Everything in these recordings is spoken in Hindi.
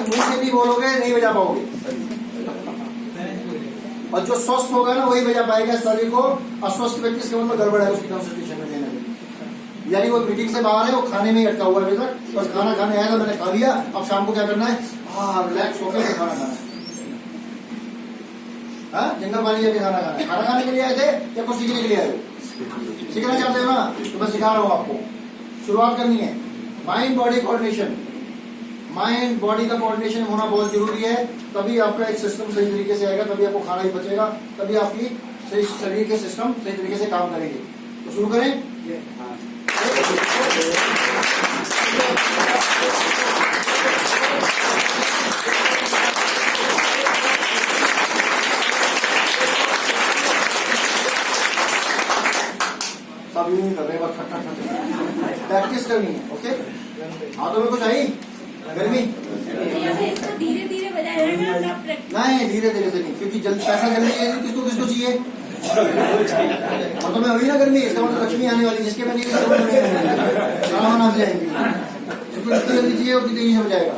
मुंह से भी बोलोगे नहीं बजा पाओगे, और जो स्वस्थ होगा ना वही बजा पाएगा शरीर को। अस्वस्थ व्यक्ति इसके मतलब गड़बड़ है उसकी कंसंट्रेशन में देने में। यानी वो मीटिंग से बाहर है, वो खाने में ही अटका हुआ है अभी तक, बस खाना खाने आएगा, मैंने खा लिया, अब शाम को क्या करना है, हाँ रिलैक्स होकर खाना खाना है। हाँ, जंगल पानी जाके खाना खाना है। खाना खाने के लिए आए थे या कुछ सीखने के लिए आए हो? सीखना चाहते हो ना, तो मैं सिखा रहा हूँ आपको। शुरुआत करनी है mind body coordination. Mind body का कोऑर्डिनेशन होना बहुत जरूरी है, तभी आपका एक सिस्टम सही तरीके से आएगा, तभी आपको खाना ही बचेगा, तभी आपकी सही शरीर के सिस्टम सही तरीके से काम करेंगे। तो शुरू करें। सब यूं ही कर रहे हैं, बस खट्टा खट्टा प्रैक्टिस करनी है। ओके, हाथों में कुछ आई गर्मी? धीरे धीरे बजाएगा। नहीं, धीरे धीरे से नहीं, क्योंकि जल्दी पैसा जल्दी चाहिए। किसको किसको चाहिए? हाथों में हुई ना गर्मी, इसका मतलब लक्ष्मी आने वाली, जिसके में नहीं सामान जाएंगे। जितनी जल्दी चाहिए उतनी तेजी से बजाएगा।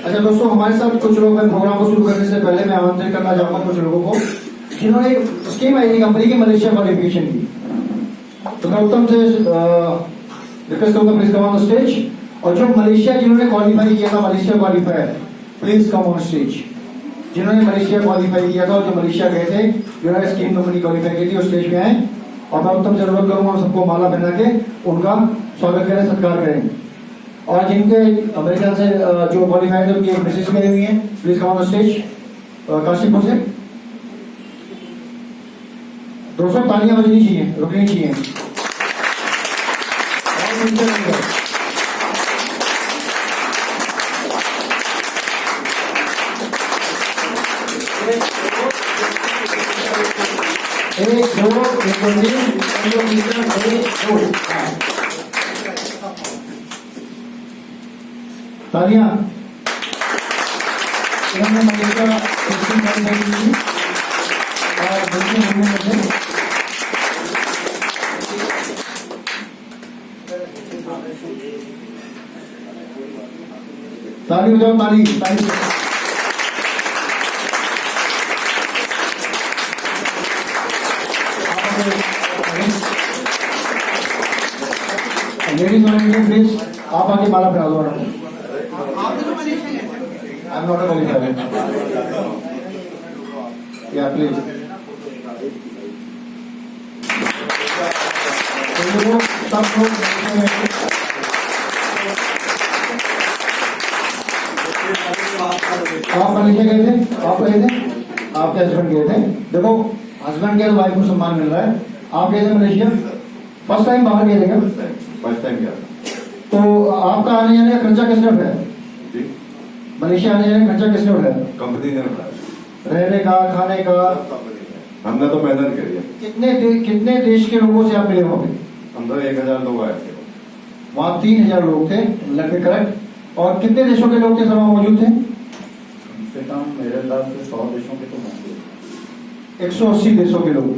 अच्छा दोस्तों, हमारे साथ कुछ लोग प्रोग्राम को शुरू करने से पहले मैं आमंत्रित करना चाहूंगा कुछ लोगों को जिन्होंने स्कीम आई थी कंपनी की मलेशिया क्वालिफिकेशन की। तो मैं उत्तम से रिक्वेस्ट करूंगा, please come on the stage. और जो मलेशिया जिन्होंने क्वालिफाई किया था, Malaysia qualifier, please come on stage. जिन्होंने मलेशिया क्वालिफाई किया था और जो मलेशिया गए थे, जिन्होंने स्कीम कंपनी क्वालिफाई की थी, वो स्टेज पे आए। और मैं उत्तम से अनुरोध करूंगा उन सबको माला पहना के उनका स्वागत करें, सत्कार करें। और जिनके मेरे ख्याल से जो क्वालिफाइड है उनकी मैसेज करी हुई है, please come on the stage. Kashipur से 200 तालियां बजनी चाहिए, रुकनी चाहिए। एक दो तालियां। ताली बजाओ, ताली ताली। लेडीज और प्लीज आप आके माला पहना दो। I am not a qualified, या प्लीज। सब लोग आप मलेशिया गए थे, आप गए थे, आपके हस्बैंड गए थे। देखो हस्बैंड के वाइफ को सम्मान मिल रहा है। आप गए थे मलेशिया, फर्स्ट टाइम बाहर गए थे क्या? फर्स्ट टाइम गया। तो आपका आने जाने का खर्चा किसने उठाया? मलेशिया आने जाने का खर्चा किसने उठाया? कंपनी ने उठाया। रहने का, खाने का? हमने तो मेहनत करी है। कितने देश के लोगों से आप मिले वहाँ पे? अंदर 1000 लोग आए थे। वहाँ 3000 लोग थे, लगभग करेक्ट। और कितने देशों के लोग थे सब वहाँ मौजूद थे? कम से कम मेरे अंदाज से 100 देशों के तो होंगे। 180 देशों के लोग,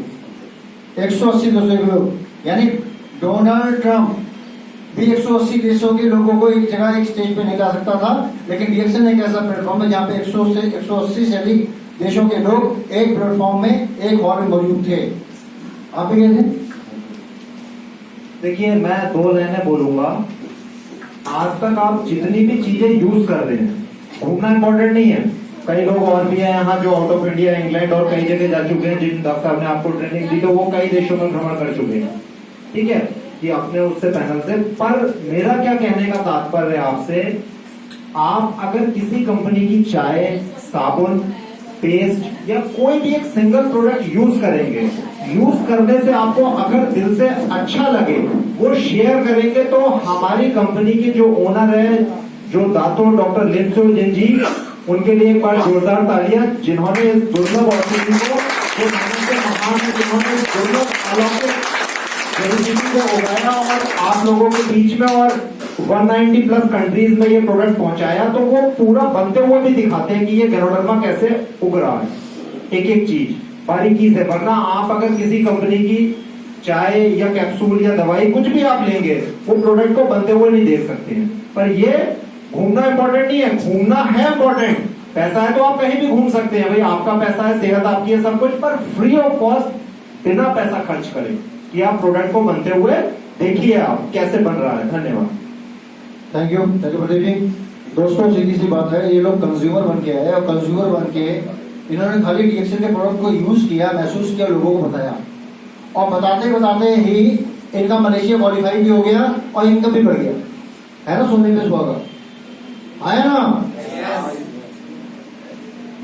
180 देशों के लोग। यानी डोनाल्ड ट्रंप भी 180 देशों के लोगों को एक जगह एक स्टेज पे नहीं ला सकता था, लेकिन रिएक्शन एक ऐसा प्लेटफॉर्म है जहाँ पे 180 से अधिक देशों के लोग एक प्लेटफॉर्म में, एक हॉल में मौजूद थे। आप भी गए थे? देखिए, मैं 2 लाइनें बोलूंगा। आज तक आप जितनी भी चीजें यूज कर रहे हैं, घूमना इंपॉर्टेंट नहीं है। कई लोग और भी हैं यहाँ जो आउट ऑफ इंडिया, इंग्लैंड और कई जगह जा चुके हैं, जिन डॉक्टर साहब ने आपको ट्रेनिंग दी तो वो कई देशों में भ्रमण कर चुके हैं, ठीक है, कि अपने उससे पैनल से। पर मेरा क्या कहने का तात्पर्य है आपसे, आप अगर किसी कंपनी की चाय, साबुन, पेस्ट या कोई भी एक सिंगल प्रोडक्ट यूज करेंगे, यूज करने से आपको अगर दिल से अच्छा लगे, वो शेयर करेंगे, तो हमारी कंपनी के जो ओनर है, जो दातो डॉक्टर लिन सो जिन जी, उनके लिए एक बार जोरदार तालियां, जिन्होंने इस दुर्लभ अपॉर्चुनिटी को, जिन्होंने इस दुर्लभ अलौकिक को उगाया और आप लोगों के बीच में और 190 प्लस कंट्रीज में ये प्रोडक्ट पहुंचाया, तो वो पूरा बनते हुए भी दिखाते हैं कि ये गैनोडर्मा कैसे उग रहा है, एक एक चीज बारीकी से। वरना आप अगर किसी कंपनी की चाय या कैप्सूल या दवाई कुछ भी आप लेंगे, वो प्रोडक्ट को बनते हुए नहीं देख सकते हैं। पर ये घूमना इंपॉर्टेंट नहीं है, घूमना है इंपॉर्टेंट। पैसा है तो आप कहीं भी घूम सकते हैं भाई, आपका पैसा है, सेहत आपकी है, सब कुछ, पर फ्री ऑफ कॉस्ट बिना पैसा खर्च करें कि आप प्रोडक्ट को बनते हुए देखिए आप कैसे बन रहा है। धन्यवाद। Thank you Pradeep ji. दोस्तों सीधी सी बात है, ये लोग कंज्यूमर बन के आए और कंज्यूमर बन के इन्होंने खाली डीएक्सएल के प्रोडक्ट को यूज किया, महसूस किया, लोगों को बताया, और बताते बताते ही इनका मलेशिया क्वालिफाई भी हो गया और इनकम भी बढ़ गया, है ना? सुनने में सुहागा आया ना?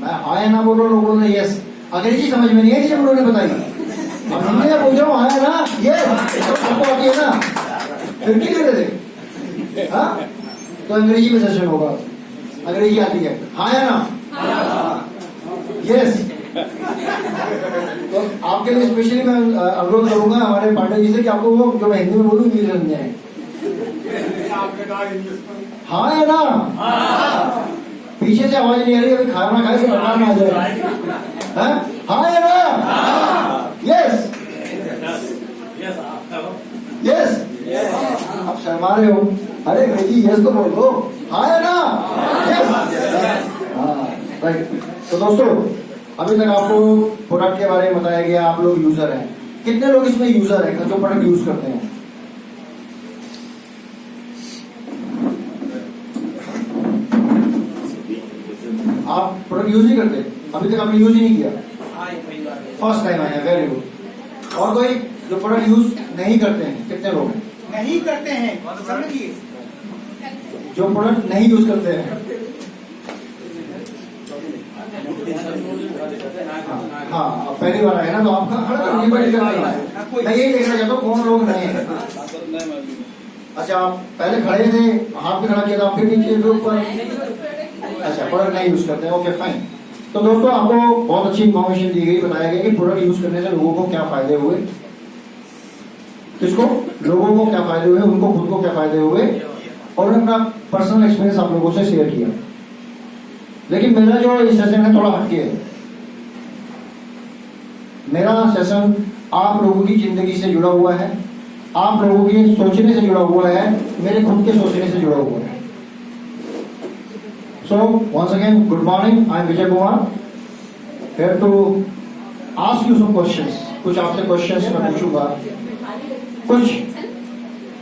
मैं आया ना बोल रहा हूँ, लोग बोल रहे यस। अंग्रेजी समझ में नहीं आई जब उन्होंने बताई, अब हिंदी में पूछ रहा हूँ आया ना? ये सबको आती है ना, फिर नहीं कर रहे? हाँ, तो अंग्रेजी में सेशन होगा, अंग्रेजी आती है, आया ना? यस। तो आपके लिए स्पेशली मैं अनुरोध करूंगा हमारे पांडे जी से कि आपको वो जो मैं हिंदी में बोलूँ इंग्लिश समझ जाए। हाँ है ना? पीछे से आवाज नहीं आ रही, अभी खाना खाए से बना ना आ जाए। हाँ है ना? Yes yes. आप शर्मा रहे हो, अरे अंग्रेजी यस तो बोल दो, हाँ है ना? यस। हाँ राइट। तो दोस्तों अभी तक आपको प्रोडक्ट के बारे में बताया गया, आप लोग यूजर हैं। कितने लोग इसमें यूजर हैं जो प्रोडक्ट यूज करते हैं? आप प्रोडक्ट यूज नहीं करते? अभी तक आपने यूज ही नहीं किया, फर्स्ट टाइम आया, वेरी गुड। और कोई जो प्रोडक्ट यूज नहीं करते हैं, कितने लोग हैं? नहीं करते हैं, समझिए, जो प्रोडक्ट नहीं यूज करते हैं। हाँ, पहली बार आए ना, तो आपका मैं यही देखना चाहता हूँ कौन लोग नए हैं। अच्छा, आप पहले खड़े थे, हाथ में खड़ा किया था, फिर नीचे ऊपर। अच्छा, प्रोडक्ट नहीं यूज करते हैं, ओके फाइन। तो दोस्तों आपको बहुत अच्छी इन्फॉर्मेशन दी गई, बताया गया कि प्रोडक्ट यूज करने से लोगों को क्या फायदे हुए, किसको, लोगों को क्या फायदे हुए, उनको खुद को क्या फायदे हुए, और अपना पर्सनल एक्सपीरियंस आप लोगों से शेयर किया। लेकिन मेरा जो इस सेशन है थोड़ा हटके है। मेरा सेशन आप लोगों की जिंदगी से जुड़ा हुआ है, आप लोगों के सोचने से जुड़ा हुआ है, मेरे खुद के सोचने से जुड़ा हुआ है। So once again good morning, I am Vijay Kumar, here to ask you some questions. कुछ आपसे क्वेश्चंस मैं पूछूंगा, कुछ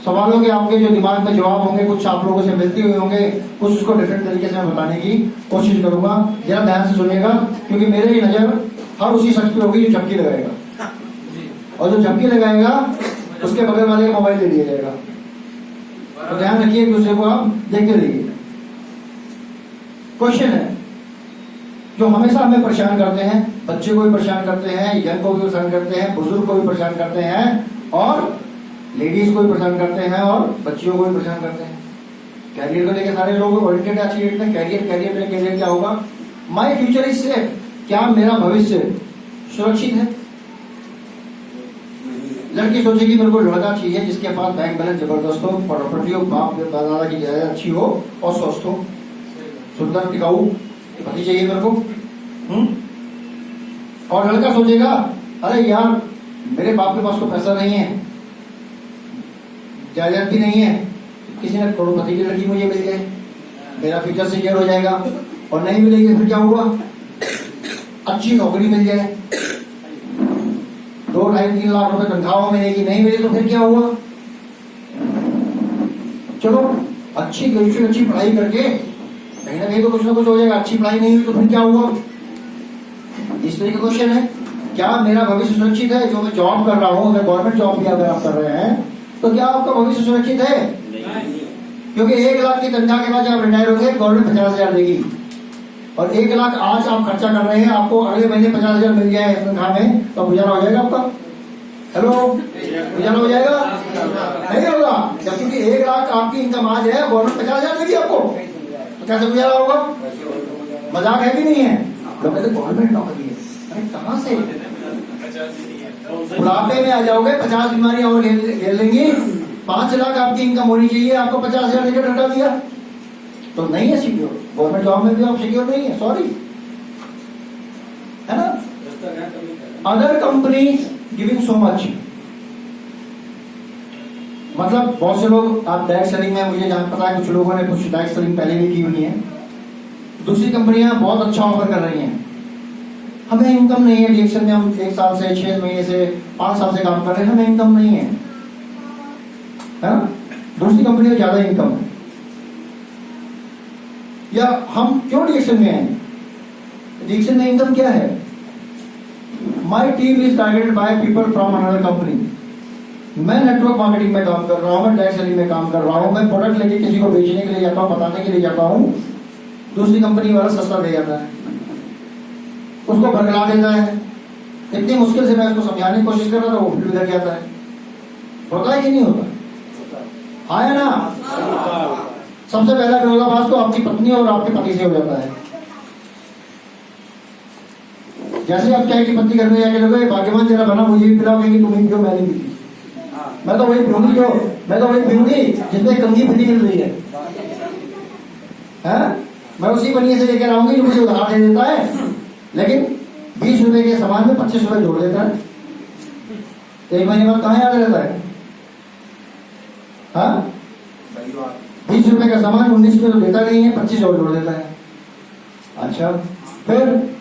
सवालों के आपके जो दिमाग में जवाब होंगे, कुछ आप लोगों से मिलते हुए होंगे, कुछ उसको डिफरेंट तरीके से मैं बताने की कोशिश करूंगा। जरा ध्यान से सुनिएगा, क्योंकि मेरी नजर हर उसी शख्स पे होगी जो झपकी लगाएगा, और जो झपकी लगाएगा उसके बगल वाले का मोबाइल ले लिया जाएगा। तो ध्यान रखिए कि उसे को आप देखते रहिए। क्वेश्चन है जो हमेशा हमें परेशान करते हैं, बच्चे को भी परेशान करते हैं, यंग को भी परेशान करते हैं, बुजुर्ग को भी परेशान करते हैं, और लेडीज को भी परेशान करते हैं, और बच्चियों को भी परेशान करते हैं। कैरियर को लेकर सारे लोग ओरिएंटेड अच्छी रेट में, कैरियर क्या होगा, माई फ्यूचर इज सेफ, क्या मेरा भविष्य सुरक्षित है। लड़की सोचेगी मेरे को लड़का चाहिए जिसके पास बैंक बैलेंस जबरदस्त हो, प्रॉपर्टी हो, बाप दादा की जायदाद अच्छी हो, और स्वस्थ हो, सुंदर टिकाऊ पति चाहिए मेरे को। और लड़का सोचेगा अरे यार मेरे बाप के पास तो पैसा नहीं है, जायदाद भी नहीं है, किसी ने करोड़पति की लड़की मुझे मिल जाए, मेरा फ्यूचर सिक्योर हो जाएगा। और नहीं मिलेगी फिर क्या हुआ, अच्छी नौकरी मिल जाए, 2-2.5-3 लाख रुपए तनख्वाह मिलेगी, नहीं मिली तो फिर क्या हुआ। चलो अच्छी ग्रेजुएशन, अच्छी पढ़ाई करके कहीं ना कहीं तो कुछ ना कुछ हो जाएगा। अच्छी पढ़ाई नहीं हुई तो फिर क्या हुआ। इस तरह का क्वेश्चन है, क्या मेरा भविष्य सुरक्षित है। जो मैं जॉब कर रहा हूँ, अगर गवर्नमेंट जॉब भी अगर आप कर रहे हैं, तो क्या आपका भविष्य सुरक्षित है। क्योंकि 1 लाख की तनख्वाह के बाद जब आप रिटायर होंगे, गवर्नमेंट 50,000 देगी, और 1 लाख आज आप खर्चा कर रहे हैं, आपको अगले महीने 50,000 मिल जाए तनख्वाह में, तो गुजारा हो जाएगा आपका। हेलो, गुजारा हो जाएगा, नहीं होगा। जब क्योंकि 1 लाख आपकी इनकम आज है, गवर्नमेंट 50,000 देगी आपको, तो कैसे गुजारा होगा। मजाक है कि नहीं है। लोग कहते गवर्नमेंट नौकरी है, अरे कहाँ से, बुढ़ापे में आ जाओगे, 50 बीमारियां और घेर लेंगी, 5 लाख आपकी इनकम होनी चाहिए, आपको 50,000 देकर हटा दिया, तो नहीं है सिक्योर। गवर्नमेंट जॉब में भी आप सिक्योर नहीं है, सॉरी, है ना। Other company giving so much, मतलब बहुत से लोग आप डायरेक्ट सेलिंग में, मुझे जहां पता है कुछ लोगों ने कुछ डायरेक्ट सेलिंग पहले भी की हुई है, दूसरी कंपनियां बहुत अच्छा ऑफर कर रही हैं, हमें इनकम नहीं है डीएक्शन में, हम 1 साल से 6 महीने से 5 साल से काम कर रहे हैं, हमें इनकम नहीं है, है ना? दूसरी कंपनी में ज्यादा इनकम है, या हम क्यों डीएक्शन में आए? डीएक्शन में इनकम क्या है? My team is targeted by people from another company. मैं नेटवर्क मार्केटिंग में काम कर रहा हूं, मैं डायरेक्ट सेलिंग में काम कर रहा हूं, मैं प्रोडक्ट लेके किसी को बेचने के लिए जाता हूं, बताने के लिए जाता हूं, दूसरी कंपनी वाला सस्ता दे जाता है, उसको भरगला देता है, इतनी मुश्किल से मैं उसको समझाने की कोशिश कर रहा था, वो फिर उधर जाता है। होता है कि नहीं होता? हाँ या ना? सबसे पहला विरोधाभास तो आपकी पत्नी और आपके पति से हो जाता है। जैसे आप चाय की पत्ती घर में जाके लोगे, भाग्यवान तेरा बना, मुझे भी पिलाओ, कहेंगे तुम्हें क्यों, मैं नहीं पीती, मैं तो वही पीऊंगी जो, मैं तो वही पीऊंगी जिसमें कंगी फ्री मिल रही है, मैं उसी बनिए से लेकर आऊंगी जो मुझे उधार दे देता है, लेकिन 20 रुपए के सामान में 25 रुपए जोड़ देता है, 1 महीने बाद कहाँ याद रहता है? हाँ, 20 रुपए का सामान 19 में तो देता नहीं है, 25 और जोड़ देता है। अच्छा, फिर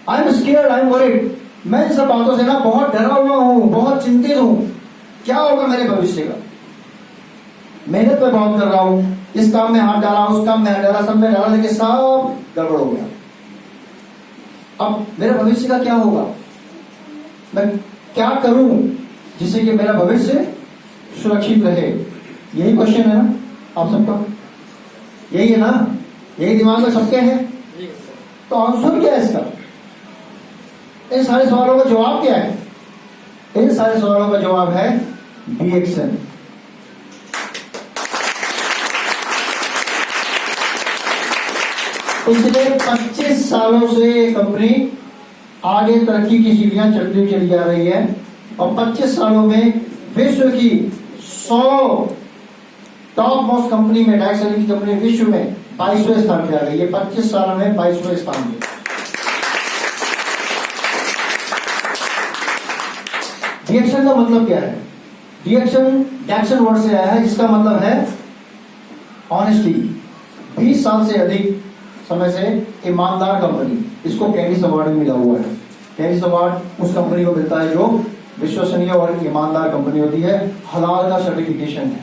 I am scared, I am worried, मैं इन सब बातों से ना बहुत डरा हुआ हूं, बहुत चिंतित हूं, क्या होगा मेरे भविष्य का? मेहनत में बहुत कर रहा हूं, इस काम में हाथ डाला, उस काम में हाथ डाला, सब में डाला, लेकिन सब गड़बड़ हो गया। अब मेरे भविष्य का क्या होगा? मैं क्या करूं जिससे कि मेरा भविष्य सुरक्षित रहे? यही क्वेश्चन है ना आप सबका, यही है ना, यही दिमाग में सबके हैं। तो आंसर क्या है इसका? इन सारे सवालों का जवाब क्या है? इन सारे सवालों का जवाब है डीएक्शन। पिछले 25 सालों से कंपनी आगे तरक्की की सीढ़ियां चढ़ती चली जा रही है, और 25 सालों में विश्व की 100 टॉप मोस्ट कंपनी में, डायरेक्ट सेलिंग की कंपनी विश्व में 22वें स्थान पे आ गई है। 25 सालों में 22वें स्थान पे। डीएक्शन का मतलब क्या है? डीएक्शन वर्ड से आया है, जिसका मतलब है ऑनेस्टी। 20 साल से अधिक समय से ईमानदार कंपनी, इसको कैरिस अवार्ड में मिला हुआ है। कैरिस अवार्ड उस कंपनी को मिलता है जो विश्वसनीय और ईमानदार कंपनी होती है, हलाल का सर्टिफिकेशन है।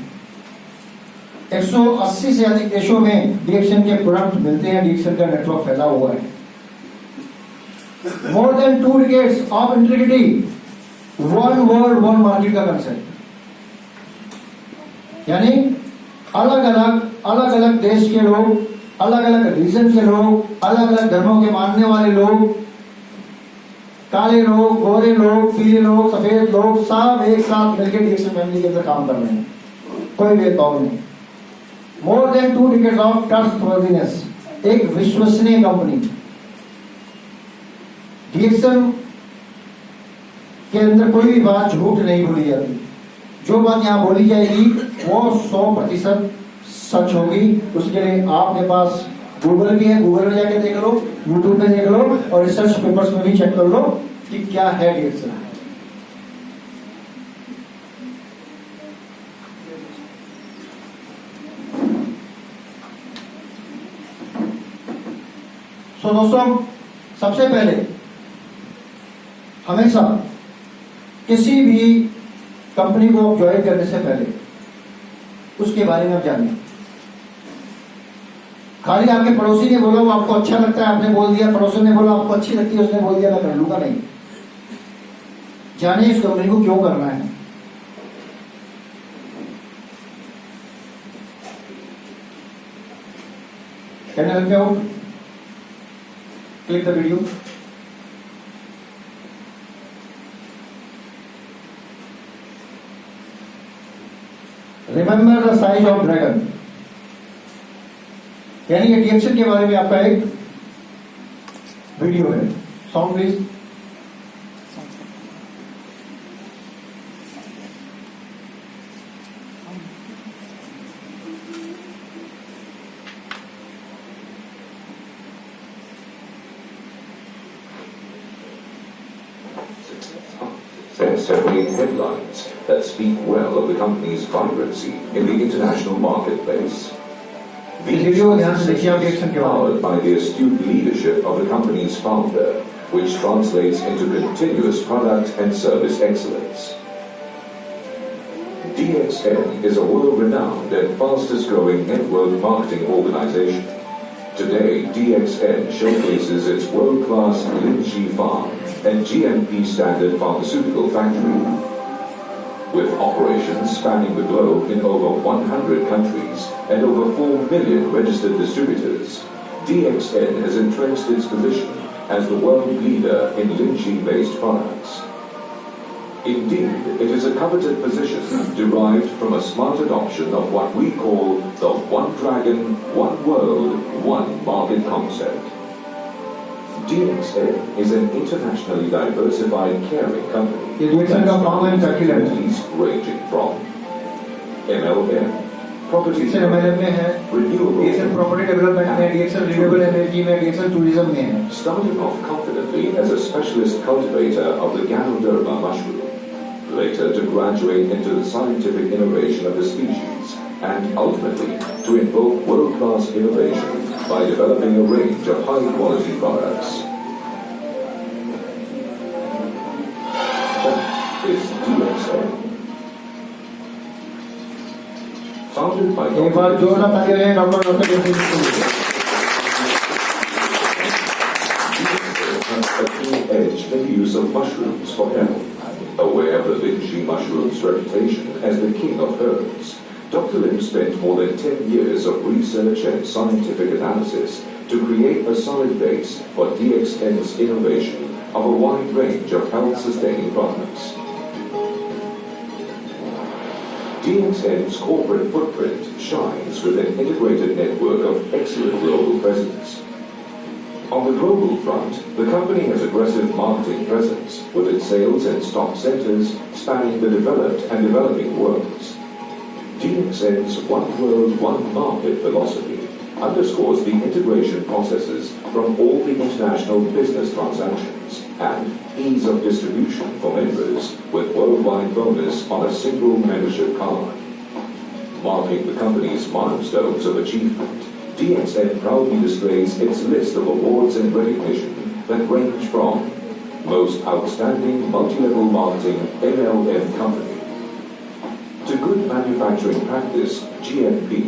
180 से अधिक देशों में डीएक्शन के प्रोडक्ट मिलते हैं, डीएक्शन का नेटवर्क फैला हुआ है। More than 2 decades of integrity, one world one market का कंसेप्ट, यानी अलग अलग देश के लोग, अलग अलग रीजन के लोग, अलग अलग धर्मों के मानने वाले लोग, काले लोग, गोरे लोग, पीले लोग, सफेद लोग, सब एक साथ मिलकर डीएक्शन फैमिली के अंदर काम कर रहे हैं, कोई भेदभाव नहीं। More than 2 decades of trustworthiness, एक विश्वसनीय कंपनी। डीएक्शन के अंदर कोई भी बात झूठ नहीं बोली जाती, जो बात यहाँ बोली जाएगी वो 100% सच होगी। उसके लिए आपके पास गूगल भी है, गूगल में जाके देख लो, यूट्यूब में देख लो, और रिसर्च पेपर्स में भी चेक कर लो कि क्या है डीएक्शन। सो दोस्तों, सबसे पहले हमेशा किसी भी कंपनी को ज्वाइन करने से पहले उसके बारे में आप जानिए। खाली आपके पड़ोसी ने बोला वो आपको अच्छा लगता है, आपने बोल दिया, पड़ोसी ने बोला आपको अच्छी लगती है, उसने बोल दिया मैं कर लूंगा, नहीं। जानिए इस कंपनी को क्यों करना है। Can I help you out? Click the video. Remember the size of dragon. यानी ये डीएक्शन के बारे में आपका एक वीडियो है। Sound please. press have made headlines that speak well of the company's vibrancy in the international marketplace. इस वीडियो को ध्यान से देखिए, आप रिएक्शन क्या होगा। Powered by the astute leadership of the company's founder, which translates into continuous product and service excellence. DXN is a world-renowned and fastest-growing network marketing organization. Today, DXN showcases its world-class Linji Farm and GMP standard pharmaceutical factory. With operations spanning the globe in over 100 countries and over 4 million registered distributors, DXN has entrenched its position as the world leader in Linji-based products. Indeed, it is a coveted position derived from a smart adoption of what we call the One Dragon, One World, One Market concept. DXN is an internationally diversified caring company ये DXN का फॉर्म है factory activities ranging from MLM, property DXN MLM में है, renewable, DXN प्रॉपर्टी डेवलपमेंट में, DXN रिन्यूएबल एनर्जी में, DXN टूरिज्म में है। starting off confidently as a specialist cultivator of the Ganoderma mushroom, later to graduate into the scientific innovation of the species, and ultimately to invoke world-class innovation by developing a range of high-quality products. That is DXN. Founded by एक बार जोरदार तालियां दें doctor a keen edge in the use of mushrooms for health. Aware of the Linji mushroom's reputation as the king of herbs, Dr. Lim spent more than 10 years of research and scientific analysis to create a solid base for DXN's innovation of a wide range of health-sustaining products. DXN's corporate footprint shines with an integrated network of excellent global presence. On the global front, the company has aggressive marketing presence with its sales and stock centers spanning the developed and developing worlds. DXN's One World, One Market philosophy underscores the integration processes from all the international business transactions and ease of distribution for members with worldwide bonus on a single membership card. Marking the company's milestones of achievement, DXN proudly displays its list of awards and recognition that range from Most Outstanding Multi-Level Marketing MLM Company to Good Manufacturing Practice GMP.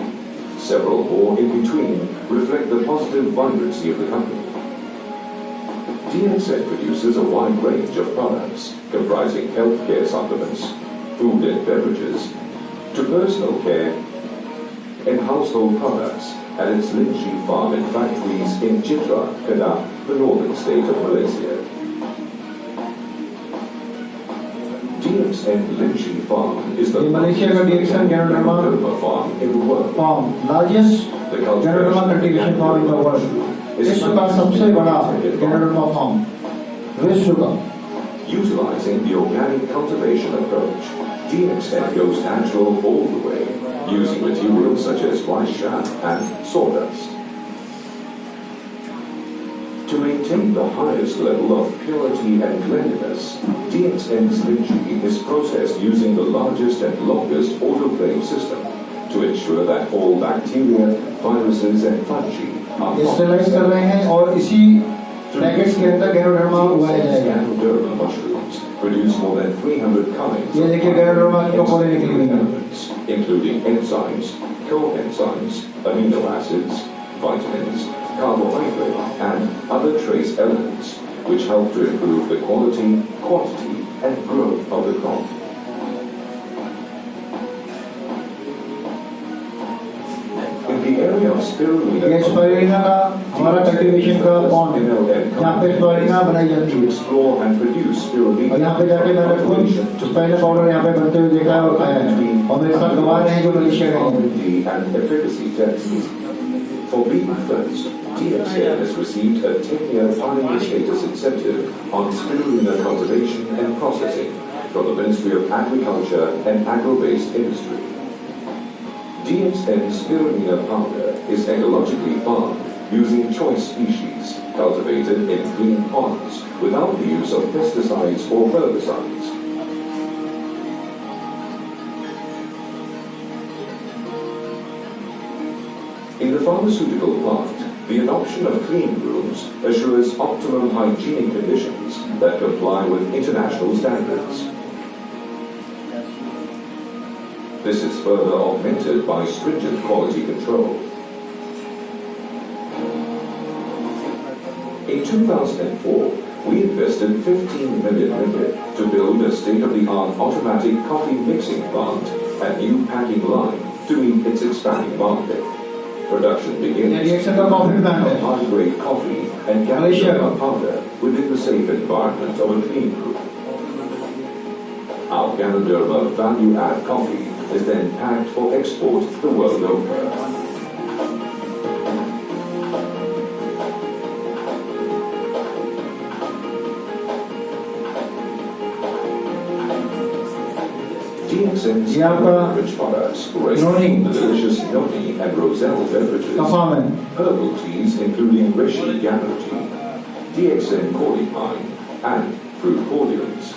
Several more in between reflect the positive vibrancy of the company. DXN produces a wide range of products comprising healthcare supplements, food and beverages, to personal care and household products at its Linji farm and factories in Chitra, Kedah, the northern state of Malaysia. DXN Linji farm is the Malaysia का DXN Ganoderma farm in the world. farm, largest Ganoderma cultivation farm in the world. विश्व का सबसे बड़ा Ganoderma farm, विश्व का। Utilizing the organic cultivation approach, DXN goes natural all the way, using materials such as rice chaff and sawdust. To maintain the highest level of purity and cleanliness, DXN's Linji is processed using the largest and longest autoclave system to ensure that all bacteria, viruses and fungi are sterilise कर रहे हैं और इसी पैकेट्स के अंदर गैनोडर्मा उगाया जाएगा। Ganoderma mushrooms produce more than 300 kinds ये देखिए गैनोडर्मा की पकौड़े निकली हुई हैं, including enzymes, coenzymes, amino acids, vitamins, carbohydrate, and other trace elements, which help to improve the quality, quantity, and growth of the crop. In the area of spirulina, ये स्पाइरुलिना का हमारा कल्टीवेशन का पॉन्ड जहाँ पे स्पाइरुलिना बनाई जाती to है explore and produce spirulina और यहाँ पे जाके मैंने खुद स्पाइरुलिना पाउडर यहाँ पे बनते हुए देखा है और खाया है और मेरे साथ गवाह रहे हैं जो मलेशिया गए हैं। R&D and efficacy tests. For being first, DXN has received a 10-year pioneer status incentive on spirulina cultivation and processing from the Ministry of Agriculture and Agro-Based Industry. DXN spirulina powder is ecologically farmed using choice species cultivated in clean ponds without the use of pesticides or herbicides. In the pharmaceutical plant, the adoption of clean rooms assures optimum hygienic conditions that comply with international standards. This is further augmented by stringent quality control. In 2004, we invested 15 million ringgit to build a state-of-the-art automatic coffee mixing plant and new packing line to meet its expanding market. Production begins Reaction का coffee plant है. of high-grade coffee and Malaysia. Ganoderma powder within the safe environment of a clean room. Our Ganoderma value-add coffee is then packed for export the world over. DXN's ये आपका beverage products range noni. from the delicious noni and roselle beverages, का farm है. herbal teas including Rishi Gano tea, DXN Cordy Pine, and fruit cordials.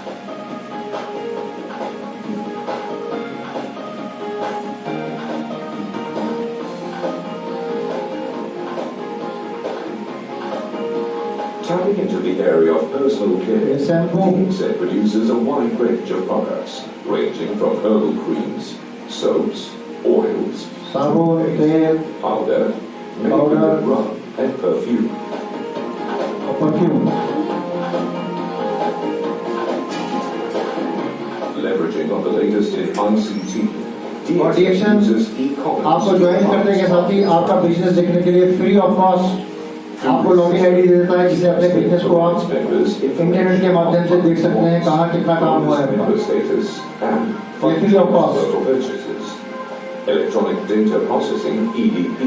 Tapping into the area of personal care, Yes, shampoo. DXN produces a wide range of products, ranging from herbal creams, soaps, oils, साबुन, toothpaste, तेल, powder, medicated rub, and perfume. और perfume. Leveraging on the latest in ICT, और DXN uses e-commerce. आपको ज्वाइन करने के साथ ही आपका बिजनेस देखने के लिए फ्री ऑफ कॉस्ट आपको लॉगिन आईडी दे देता है, जिससे अपने बिजनेस को आप इंटरनेट के माध्यम से देख सकते हैं कहाँ कितना काम हुआ है. Member status and Yeah, free of cost. total purchases. Electronic data processing (EDP)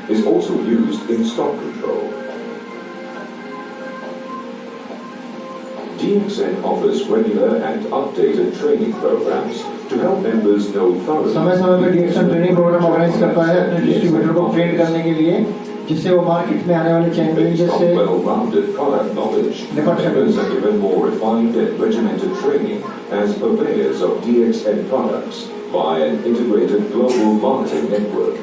is also used in stock control. DXN offers regular and updated training programs to help members know thoroughly. समय समय पर DXN ट्रेनिंग प्रोग्राम ऑर्गेनाइज करता है अपने डिस्ट्रीब्यूटर को ट्रेन करने के लिए, जिससे वो मार्केट में आने वाले चैलेंजेस Based से on well-rounded product knowledge, members are given more refined and regimented training as purveyors of DXN products by an integrated global marketing network.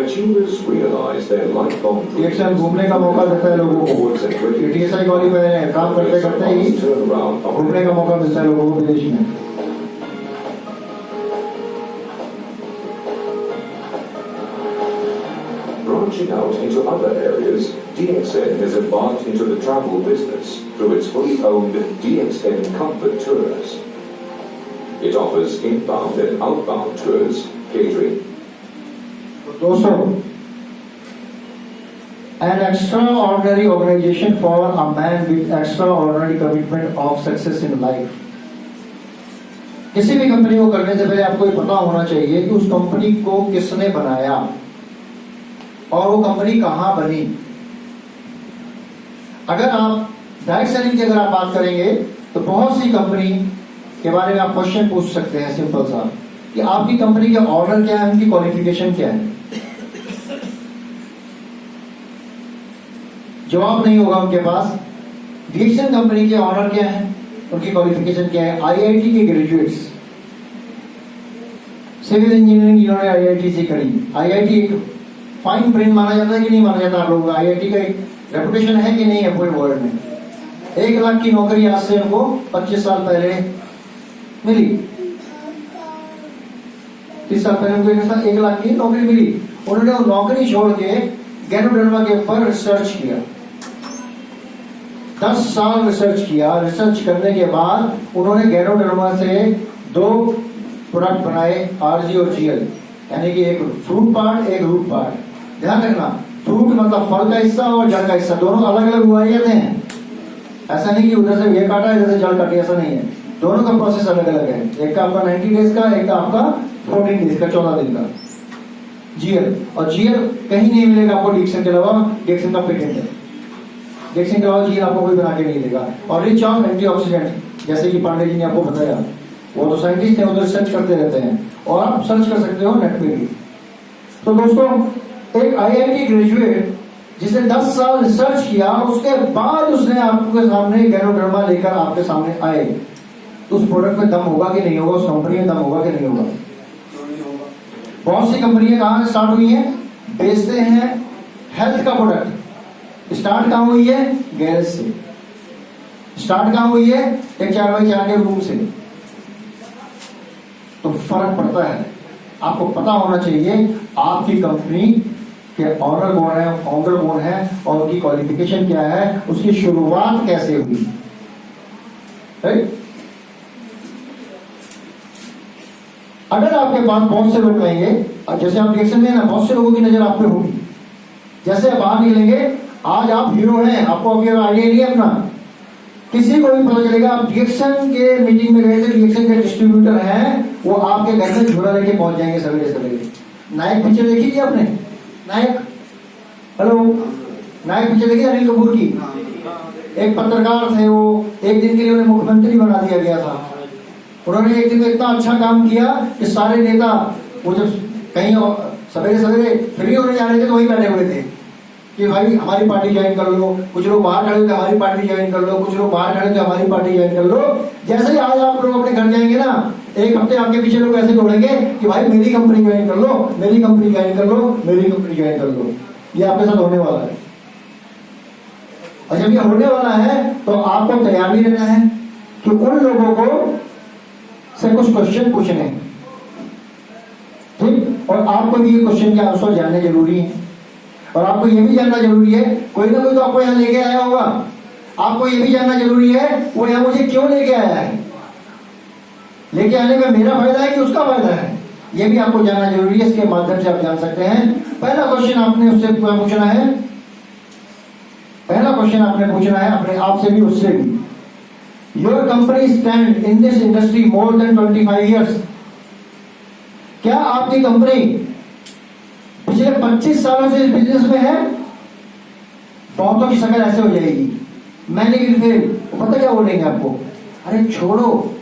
Achievers realize their lifelong DXN घूमने का मौका देता है लोगों को. ये TSI क्वालिफायर है, काम करते करते ही घूमने का मौका मिलता है लोगों को विदेश में. Branching out into other areas, DXN has embarked into the travel business through its fully owned DXN Comfort Tours. It offers inbound and outbound tours, catering, दोस्तों, an extraordinary organization for a man with extraordinary commitment of success in life. किसी भी कंपनी को करने से पहले आपको ये पता होना चाहिए कि उस कंपनी को किसने बनाया और वो कंपनी कहां बनी. अगर आप डायरेक्ट सेलिंग की अगर आप बात करेंगे तो बहुत सी कंपनी के बारे में आप क्वेश्चन पूछ सकते हैं सिंपल सा कि आपकी कंपनी के ऑर्डर क्या है, उनकी क्वालिफिकेशन क्या है. जवाब नहीं होगा उनके पास. DXN कंपनी के ऑनर क्या है, उनकी क्वालिफिकेशन क्या है. IIT के ग्रेजुएट्स, सिविल इंजीनियरिंग जिन्होंने IIT से करी. IIT एक फाइन ब्रेन माना जाता है कि नहीं माना जाता आप लोगों का. IIT का एक रेपुटेशन है कि नहीं है पूरे वर्ल्ड में. 1 लाख की नौकरी आज से उनको 25 साल पहले मिली. 30 साल पहले उनको 1 लाख की नौकरी मिली. उन्होंने वो नौकरी छोड़ के गैनोडर्मा के ऊपर रिसर्च किया. 10 साल रिसर्च किया. रिसर्च करने के बाद उन्होंने गैनोडर्मा से 2 प्रोडक्ट बनाए, RG और GL, यानी कि एक फ्रूट पार्ट एक रूट पार्ट. ध्यान रखना, फ्रूट मतलब फल का हिस्सा और जड़ का हिस्सा, दोनों अलग अलग उगाए जाते हैं. ऐसा नहीं कि उधर से ये काटा इधर से जड़ काटी, ऐसा नहीं है. दोनों का प्रोसेस अलग अलग है. एक का आपका 90 डेज का, एक का आपका 14 डेज का, 14 दिन का. GL और GL कहीं नहीं मिलेगा आपको DXN के अलावा. DXN का पेटेंट है. DXN के अलावा GL आपको कोई बना के नहीं देगा. और रिच ऑफ एंटीऑक्सीडेंट, जैसे कि पांडे जी ने आपको बताया, वो तो साइंटिस्ट हैं, वो तो रिसर्च करते रहते हैं और आप सर्च कर सकते हो नेट पे भी. तो दोस्तों, एक IIT ग्रेजुएट जिसने 10 साल रिसर्च किया, उसके बाद उसने आपके सामने गैनोडर्मा लेकर आपके सामने आए, तो उस प्रोडक्ट में दम होगा कि नहीं होगा, उस कंपनी में दम होगा कि नहीं होगा. बहुत सी कंपनियां कहाँ से स्टार्ट हुई हैं? बेचते हैं हेल्थ का प्रोडक्ट। स्टार्ट कहाँ हुई है? गैरेज से। स्टार्ट कहाँ हुई है? एक 4x4 के रूम से। तो फर्क पड़ता है। आपको पता होना चाहिए आपकी कंपनी के ऑनर कौन है, फाउंडर कौन है और उनकी क्वालिफिकेशन क्या है, उसकी शुरुआत कैसे हुई। राइट? अगर आपके पास बहुत से लोग कहेंगे, जैसे आप रिएक्शन में ना, बहुत से लोगों की नजर आप पे होगी, जैसे आप बाहर निकलेंगे, आज आप हीरो हैं, आपको अभी आइडिया नहीं है अपना, किसी को भी पता चलेगा आप रिएक्शन के मीटिंग में गए थे, रिएक्शन के डिस्ट्रीब्यूटर हैं, वो आपके घर में झोला लेके पहुंच जाएंगे सवेरे सवेरे। नायक पिक्चर देखी थी आपने? नायक, हेलो, नायक पिक्चर देखी अनिल कपूर की? एक पत्रकार थे, वो एक दिन के लिए उन्हें मुख्यमंत्री बना दिया गया था। उन्होंने एक दिन में इतना अच्छा काम किया कि सारे नेता, वो जब कहीं सवेरे सवेरे फ्री होने जा रहे थे तो वही बैठे हुए थे कि भाई हमारी पार्टी ज्वाइन कर लो। कुछ लोग बाहर खड़े थे, हमारी पार्टी ज्वाइन कर लो। कुछ लोग बाहर खड़े थे, हमारी पार्टी ज्वाइन कर लो। जैसे ही आज आप लोग अपने घर जाएंगे ना, एक हफ्ते आपके पीछे लोग ऐसे दौड़ेंगे कि भाई मेरी कंपनी ज्वाइन कर लो, मेरी कंपनी ज्वाइन कर लो, मेरी कंपनी ज्वाइन कर लो। ये आपके साथ होने वाला है। और जब ये होने वाला है तो आपको तैयार भी रहना है कि उन लोगों को से कुछ क्वेश्चन पूछने हैं, ठीक? और आपको भी ये क्वेश्चन के आंसर जानने जरूरी है। और आपको ये भी जानना जरूरी है, कोई ना कोई तो आपको यहाँ लेके आया होगा, आपको ये भी जानना जरूरी है वो यहाँ मुझे क्यों लेके आया है। लेके आने में मेरा फायदा है कि उसका फायदा है, ये भी आपको जानना जरूरी है। इसके माध्यम से आप जान सकते हैं। पहला क्वेश्चन आपने उससे पूछना है, पहला क्वेश्चन आपने पूछना है अपने आप से भी उससे भी। Your company stand in this industry more than 25 years. क्या आपकी कंपनी पिछले 25 सालों से इस बिजनेस में है? बहुतों की शक्ल ऐसे हो जाएगी, मैंने भी फिर पता क्या बोलेंगे आपको, अरे छोड़ो,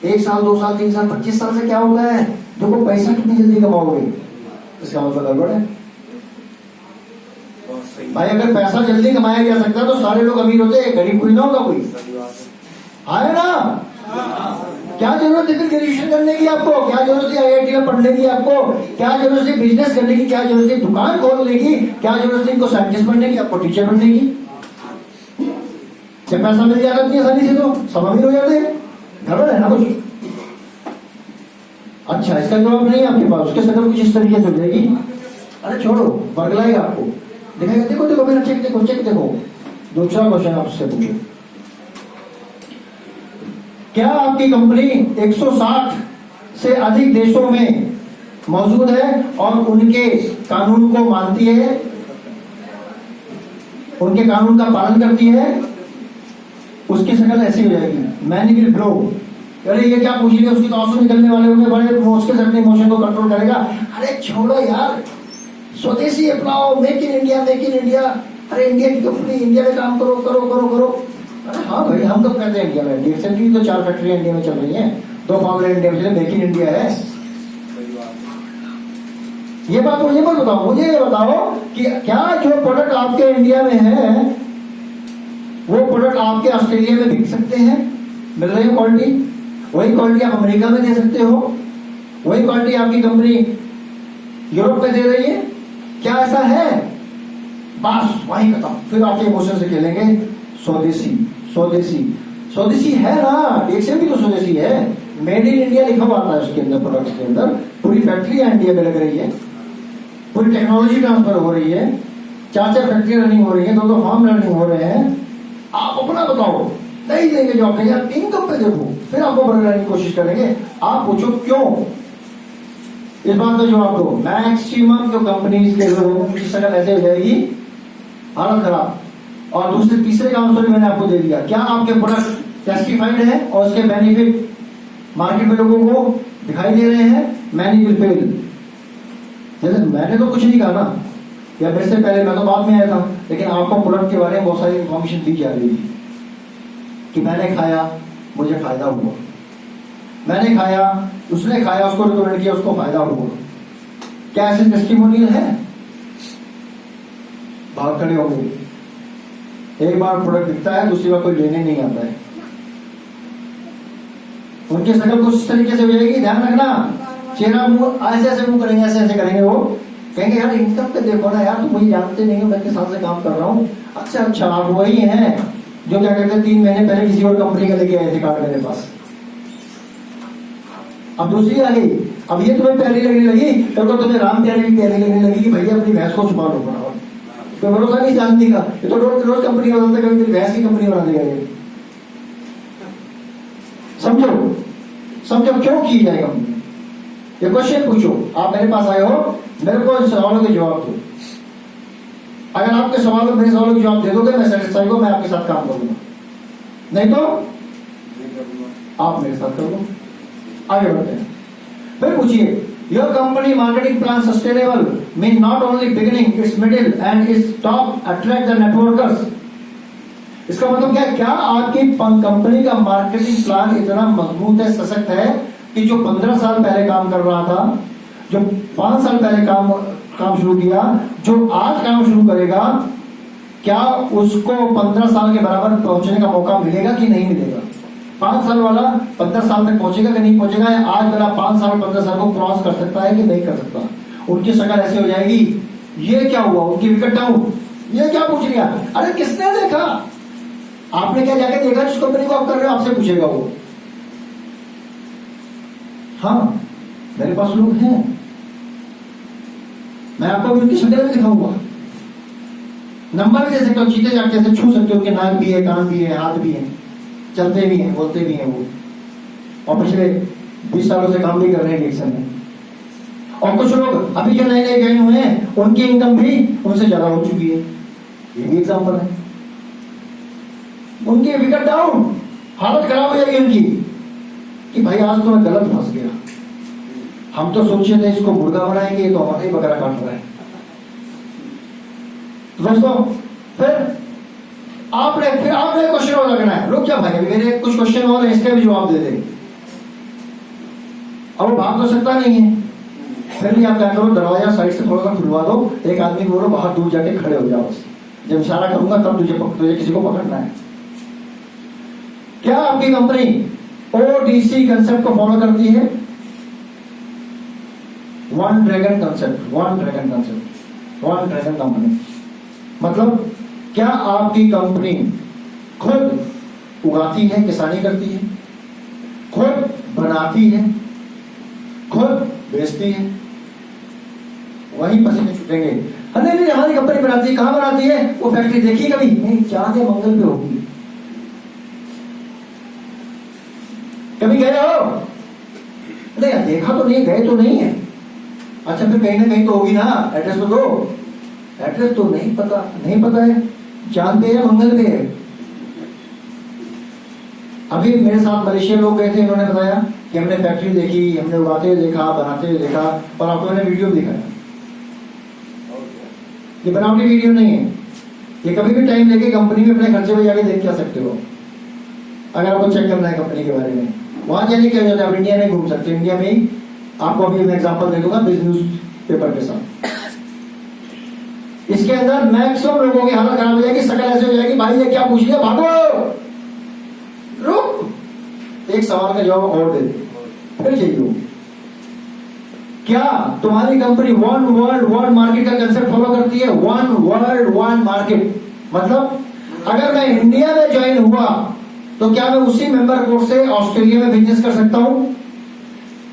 1 साल 2 साल 3 साल 25 साल से क्या होता है, देखो पैसा कितनी जल्दी कमाओगे। इसका मतलब गड़बड़ है भाई। अगर पैसा जल्दी कमाया जा सकता है तो सारे लोग अमीर होते हैं, गरीब कोई ना होगा कोई, है ना? क्या जरूरत है फिर ग्रेजुएशन करने की आपको? क्या जरूरत है IIT में पढ़ने की आपको? क्या जरूरत है बिजनेस करने की? क्या जरूरत है दुकान खोलने की? क्या जरूरत है इनको साइंटिस्ट बनने की, आपको टीचर बनने की? जब पैसा मिल जाता है आसानी से तो सब अमीर हो जाते हैं। गड़बड़ है ना कुछ? अच्छा, इसका जवाब नहीं है आपके पास, उसके शक्ल कुछ इस तरीके से हो जाएगी, अरे छोड़ो, बरगलाएगा आपको, दिखाएगा देखो देखो मेरा चेक देखो, चेक देखो। दूसरा क्वेश्चन आप उससे पूछो, क्या आपकी कंपनी 160 से अधिक देशों में मौजूद है और उनके कानून को मानती है, उनके कानून का पालन करती है? उसकी शक्ल ऐसी हो जाएगी, मैनी विल ब्रो। अरे ये क्या पूछेंगे, उसकी तो आंसू निकलने वाले होंगे बड़े, उसके से अपने इमोशन को कंट्रोल करेगा। अरे छोड़ो यार, स्वदेशी अपनाओ, make in India, make in India. अरे इंडिया की कंपनी, इंडिया में काम करो करो करो करो। अरे हाँ भाई, हम तो कहते हैं इंडिया में, रिएक्शन की तो 4 फैक्ट्रियां इंडिया में चल रही हैं, 2 फार्मूले इंडिया में, मेक इन इंडिया है। ये बात मुझे मत बताओ, मुझे ये बताओ कि क्या जो प्रोडक्ट आपके इंडिया में है वो प्रोडक्ट आपके ऑस्ट्रेलिया में बिक सकते हैं? मिल रही है क्वालिटी? वही क्वालिटी आप अमेरिका में दे सकते हो? वही क्वालिटी आपकी कंपनी यूरोप में दे रही है? क्या ऐसा है? बस वही खत्म। फिर आपके इमोशन से खेलेंगे, स्वदेशी स्वदेशी स्वदेशी है ना, रिएक्शन भी तो स्वदेशी है, मेड इन इंडिया लिखा हुआ आता है उसके अंदर, प्रोडक्ट के अंदर। पूरी फैक्ट्री इंडिया में लग रही है, पूरी टेक्नोलॉजी ट्रांसफर हो रही है, 4 फैक्ट्रियां रनिंग हो रही है, 2 फार्म रनिंग हो रहे हैं। आप अपना बताओ, नहीं देंगे जवाब, देंगे आप इनकम पे देखो, फिर आपको बदलने की कोशिश करेंगे। आप पूछो क्यों, इस बात का जवाब दो। मैक्सिमम जो कंपनीज के लोगों की शक्ल ऐसे हो जाएगी, हालत खराब। और दूसरे तीसरे का आंसर मैंने आपको दे दिया, क्या आपके प्रोडक्ट टेस्टिफाइड है और उसके बेनिफिट मार्केट में लोगों को दिखाई दे रहे हैं? Many will fail. जैसे मैंने तो कुछ नहीं कहा ना, या मेरे से पहले, मैं तो बाद में आया था, लेकिन आपको प्रोडक्ट के बारे में बहुत सारी इंफॉर्मेशन दी जा रही थी कि मैंने खाया मुझे फायदा हुआ, मैंने खाया उसने खाया उसको रिकमेंड किया उसको फायदा हुआ। क्या ऐसे टेस्टिमोनियल है? भाग खड़े हो गए, एक बार प्रोडक्ट बिकता है दूसरी बार कोई लेने नहीं आता है, उनकी शक्ल कुछ इस तरीके से हो जाएगी, ध्यान रखना। चेहरा मुंह ऐसे ऐसे मुंह करेंगे, ऐसे ऐसे करेंगे, वो कहेंगे यार इनकम पे देखो ना यार, तुम मुझे जानते नहीं हो, मैं किस साल से काम कर रहा हूँ। अच्छा आप वही हैं जो क्या कहते हैं 3 महीने पहले किसी और कंपनी का लेके आए थे कार्ड मेरे पास। अब दूसरी आ गई, अब ये तुम्हें प्यारी लगने लगी, कल को तुम्हें राम प्यारी भी प्यारी लगने लगी कि भैया अपनी भैंस को छुपा लो बड़ा, कोई भरोसा नहीं जानती का, ये तो रोज रोज कंपनी बनाता, कभी तेरी भैंस की कंपनी बना देगा ये। समझो क्यों की जाए कंपनी। ये क्वेश्चन पूछो, आप मेरे पास आए हो, मेरे को इन सवालों के जवाब दो। अगर आपके सवालों मेरे सवालों के जवाब दे दोगे, मैं सेटिस्फाई हो, मैं आपके साथ काम करूंगा, नहीं तो आप मेरे साथ करो। आगे बढ़ते हैं। फिर पूछिए, your company marketing plan sustainable mean not only beginning, it's middle and its top attract the networkers. इसका मतलब क्या है? क्या आपकी कंपनी का मार्केटिंग प्लान इतना मजबूत है, सशक्त है कि जो 15 साल पहले काम कर रहा था, जो 5 साल पहले काम शुरू किया, जो आज काम शुरू करेगा, क्या उसको 15 साल के बराबर पहुंचने का मौका मिलेगा कि नहीं मिलेगा? 5 साल वाला 15 साल तक पहुंचेगा कि नहीं पहुंचेगा? या आज वाला 5 साल 15 साल को क्रॉस कर सकता है कि नहीं कर सकता? उनकी शक्ल ऐसी हो जाएगी, ये क्या हुआ, उनकी विकेट डाउन, ये क्या पूछ लिया? अरे किसने देखा? आपने क्या जाके देखा जिस कंपनी को आप कर रहे हो? आपसे पूछेगा वो। हाँ, मेरे पास लोग हैं, मैं आपको उनकी शक्ल भी दिखाऊंगा, नंबर भी दे सकता हूँ, चीते जाके ऐसे छू सकते हो, उनके नाक भी है, कान भी है, हाथ भी है, चलते भी हैं, बोलते भी हैं वो, और पिछले 20 सालों से काम भी कर रहे हैं डिक्शन में। और कुछ लोग अभी जो नए नए ज्वाइन हुए हैं, उनकी इनकम भी उनसे ज्यादा हो चुकी है, ये भी एग्जाम्पल है। उनकी विकेट डाउन, हालत खराब हो जाएगी उनकी कि भाई आज तो मैं गलत फंस गया, हम तो सोचे थे इसको मुर्गा बनाएंगे, तो हमारे ही बकरा काट रहा है। दोस्तों फिर आपने क्वेश्चन और लगना है, रुक जा भाई, अभी मेरे कुछ क्वेश्चन और है, इसके भी जवाब दे दे। अब वो भाग तो सकता नहीं है, फिर भी आप क्या करो, दरवाजा साइड से थोड़ा सा खुलवा दो, एक आदमी बोलो बाहर दूर जाके खड़े हो जाओ, जब इशारा करूंगा तब तुझे किसी को पकड़ना है। क्या आपकी कंपनी ओडीसी कंसेप्ट को फॉलो करती है? वन ड्रैगन कंपनी मतलब क्या आपकी कंपनी खुद उगाती है, किसानी करती है, खुद बनाती है, खुद बेचती है? वहीं पसीने छूटेंगे, नहीं हमारी कंपनी बनाती है। कहां बनाती है? वो फैक्ट्री देखी कभी? नहीं, चांद या मंगल पे होगी। कभी गए हो? नहीं, देखा तो नहीं, गए तो नहीं है। अच्छा फिर कहीं ना कहीं तो होगी ना, एड्रेस तो दो। एड्रेस तो नहीं पता है, चांद पे या मंगल पे है। अभी मेरे साथ मलेशिया लोग गए थे, इन्होंने बताया कि हमने फैक्ट्री देखी, हमने उगाते हुए देखा, बनाते हुए देखा, और आपको मैंने वीडियो दिखाया। ये बनावटी वीडियो नहीं है, ये कभी भी टाइम लेके कंपनी में अपने खर्चे में जाके देख क्या सकते हो, अगर आपको चेक करना है कंपनी के बारे में। वहां जाने क्या जाता है, आप इंडिया में घूम सकते हैं, इंडिया में ही आपको अभी मैं एग्जांपल दे दूंगा बिजनेस पेपर के साथ। इसके अंदर मैक्सिमम लोगों की हालत खराब हो जाएगी, शक्ल ऐसे हो जाएगी, भाई ये क्या पूछ लिया, भागो, रुक, एक सवाल का जवाब और दे दे, फिर चाहिए। क्या तुम्हारी company one world one market का कंसेप्ट फॉलो करती है? वन वर्ल्ड वन मार्केट मतलब अगर मैं इंडिया में ज्वाइन हुआ तो क्या मैं उसी मेंबर कोड से ऑस्ट्रेलिया में बिजनेस कर सकता हूं,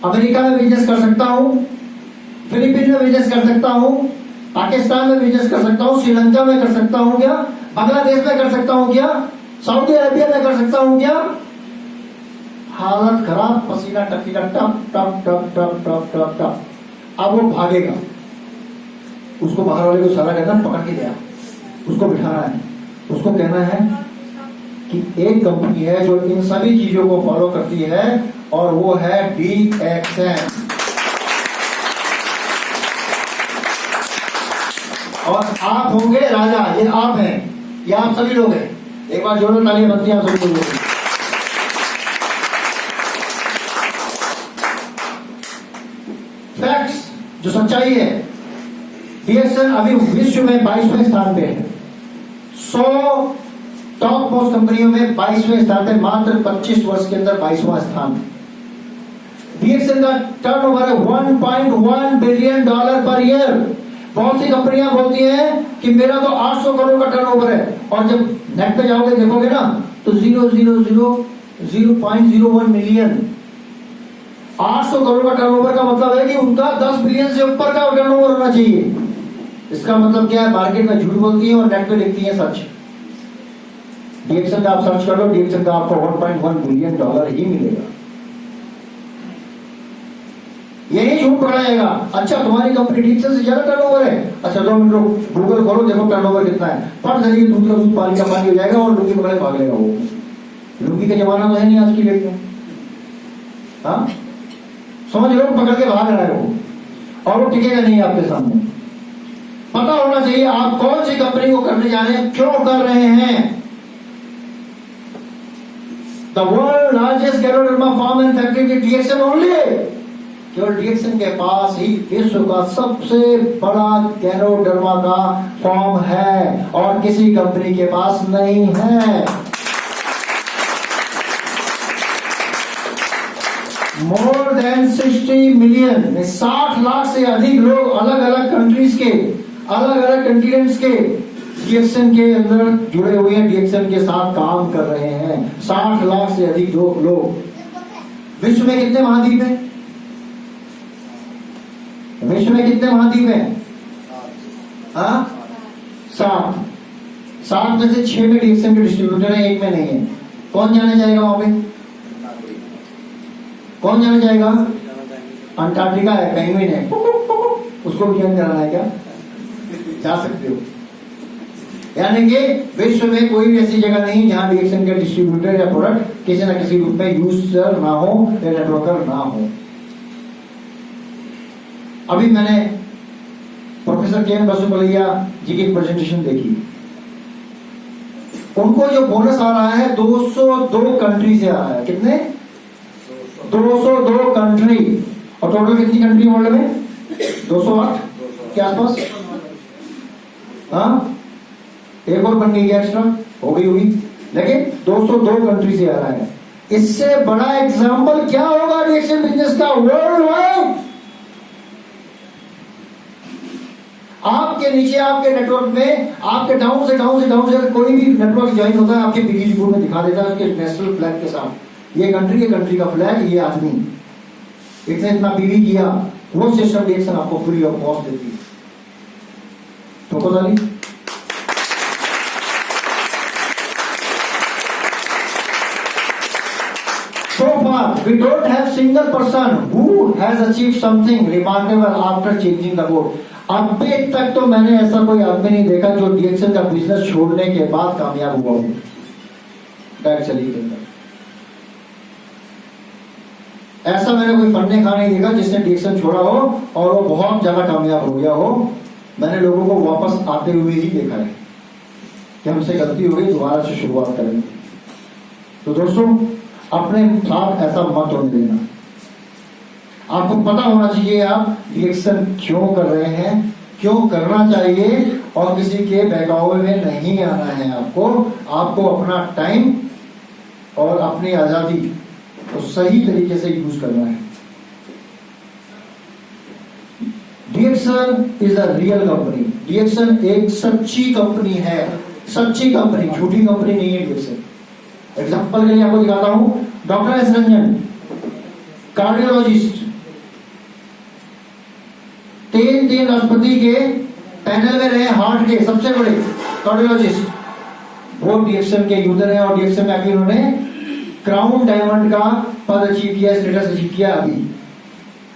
अमेरिका में बिजनेस कर सकता हूं, फिलीपीन में बिजनेस कर सकता हूं, पाकिस्तान में बिजनेस कर सकता हूं, श्रीलंका में कर सकता हूं क्या, बांग्लादेश में कर सकता हूं क्या, सऊदी अरेबिया में कर सकता हूं क्या? हालत खराब, पसीना टपकेगा, टप टप टप टप टप टप टप। अब वो भागेगा, उसको बाहर वाले को इशारा करना, पकड़ के लिया, उसको बिठाना है, उसको कहना है कि एक कंपनी है जो इन सभी चीजों को फॉलो करती है और वो है DXN। और आप होंगे राजा, ये आप हैं, ये आप सभी लोग हैं। एक बार जोरों तालियां बनती हैं आप सभी लोगों की। फैक्ट्स, जो सच्चाई है, DXN अभी विश्व में 22वें स्थान पे है। 100 टॉप मोस्ट कंपनियों में 22वें स्थान पे, मात्र 25 वर्ष के अंदर 22वां स्थान। डीएक्सएल का टर्नओवर है $1.1 बिलियन पर ईयर। बहुत सी कंपनियां बोलती हैं कि मेरा तो 800 करोड़ का टर्नओवर है, और जब नेट पे जाओगे देखोगे ना तो 0.01 मिलियन। 800 करोड़ का टर्नओवर का मतलब है कि उनका 10 बिलियन से ऊपर का टर्नओवर होना चाहिए। इसका मतलब क्या है? मार्केट में झूठ बोलती है और नेट पे लिखती है सच। डीएक्सएल का आप सर्च कर लो, डीएक्सएल का आपको $1.1 बिलियन ही मिलेगा। यही झूठ पकड़ाएगा। अच्छा, तुम्हारी कंपनी डीएक्सएल से ज्यादा टर्नओवर है, अच्छा 2 मिनट गूगल खोलो, देखो टर्नओवर कितना है, फट देगी दूध का दूध पानी का पानी हो जाएगा और लुंगी पकड़े भाग लेगा वो। लुंगी का जमाना तो है नहीं आज की डेट में। हाँ, समझ लो, पकड़ के भाग रहा है वो, और वो टिकेगा नहीं आपके सामने। पता होना चाहिए आप कौन सी कंपनी को करने जा रहे हैं, क्यों कर रहे हैं। The world largest ganoderma farm and factory DXL only. केवल डीएक्सएल के पास ही विश्व का सबसे बड़ा गैरोडर्मा का फॉर्म है और किसी कंपनी के पास नहीं है। मोर देन 60 मिलियन, 60 लाख से अधिक लोग अलग अलग कंट्रीज के, अलग अलग कंटिनेंट्स के डीएक्सएल के अंदर जुड़े हुए हैं, डीएक्सएल के साथ काम कर रहे हैं। 60 लाख से अधिक लोग। विश्व में कितने महाद्वीप हैं? विश्व में कितने महाद्वीप हैं? 7 में से 6 में डीएक्सएल के डिस्ट्रीब्यूटर है, 1 में नहीं है। कौन जाने जाएगा वहां पे? कौन जाने जाएगा? अंटार्कटिका है, पेंगुइन है, उसको भी ज्वाइन कराना है क्या? जा सकते हो। यानी कि विश्व में कोई भी ऐसी जगह नहीं जहां डीएक्सएल के डिस्ट्रीब्यूटर या प्रोडक्ट किसी न किसी रूप में यूजर ना हो या नेटवर्कर ना हो। अभी मैंने प्रोफेसर के एन बसुपलिया जी की प्रेजेंटेशन देखी। उनको जो बोनस आ रहा है 202 कंट्री से आ रहा है। कितने? 202 कंट्री। और टोटल कितनी कंट्री वर्ल्ड में? 208 के आसपास। हाँ, एक और बन गई एक्स्ट्रा, हो गई होगी, लेकिन 202 कंट्री से आ रहा है। इससे बड़ा एग्जाम्पल क्या होगा डीएक्सएल बिजनेस का वर्ल्ड वाइड? आपके नीचे आपके नेटवर्क में, आपके डाउन से अगर कोई भी नेटवर्क ज्वाइन होता है, आपके पीजी बोर्ड में दिखा देता है उसके नेशनल फ्लैग के साथ, ये कंट्री का फ्लैग, ये आदमी इसने इतना पीवी किया, वो सिस्टम डीएक्सएल आपको फ्री ऑफ कॉस्ट देती है। ठोको ताली। So far, we don't have single person who has achieved something remarkable after changing the code. अभी तक तो मैंने ऐसा कोई आदमी नहीं देखा जो डीएक्सएल का बिजनेस छोड़ने के बाद कामयाब हुआ हो डीएक्सएल के अंदर। ऐसा मैंने कोई फन्ने खा नहीं देखा जिसने डीएक्सएल छोड़ा हो और वो बहुत ज्यादा कामयाब हो गया हो। मैंने लोगों को वापस आते हुए ही देखा है कि हमसे गलती हो गई, दोबारा से शुरुआत करेंगे। तो दोस्तों, अपने साथ ऐसा मत होने देना। आपको पता होना चाहिए आप डीएक्सएल क्यों कर रहे हैं, क्यों करना चाहिए, और किसी के बहकावे में नहीं आना है। आपको अपना टाइम और अपनी आजादी को सही तरीके से यूज करना है। DXL is a real company. DXL एक सच्ची कंपनी है, सच्ची कंपनी, झूठी कंपनी नहीं है डीएक्सएल। एग्जाम्पल के लिए आपको दिखाता हूं। डॉक्टर एस रंजन, कार्डियोलॉजिस्ट, 3 राष्ट्रपति के पैनल में रहे, हार्ट के सबसे बड़े कार्डियोलॉजिस्ट, वो डीएक्सएल के यूजर हैं। और डीएक्सएल में आगे उन्होंने क्राउन डायमंड का पद अचीव किया, स्टेटस अचीव किया अभी।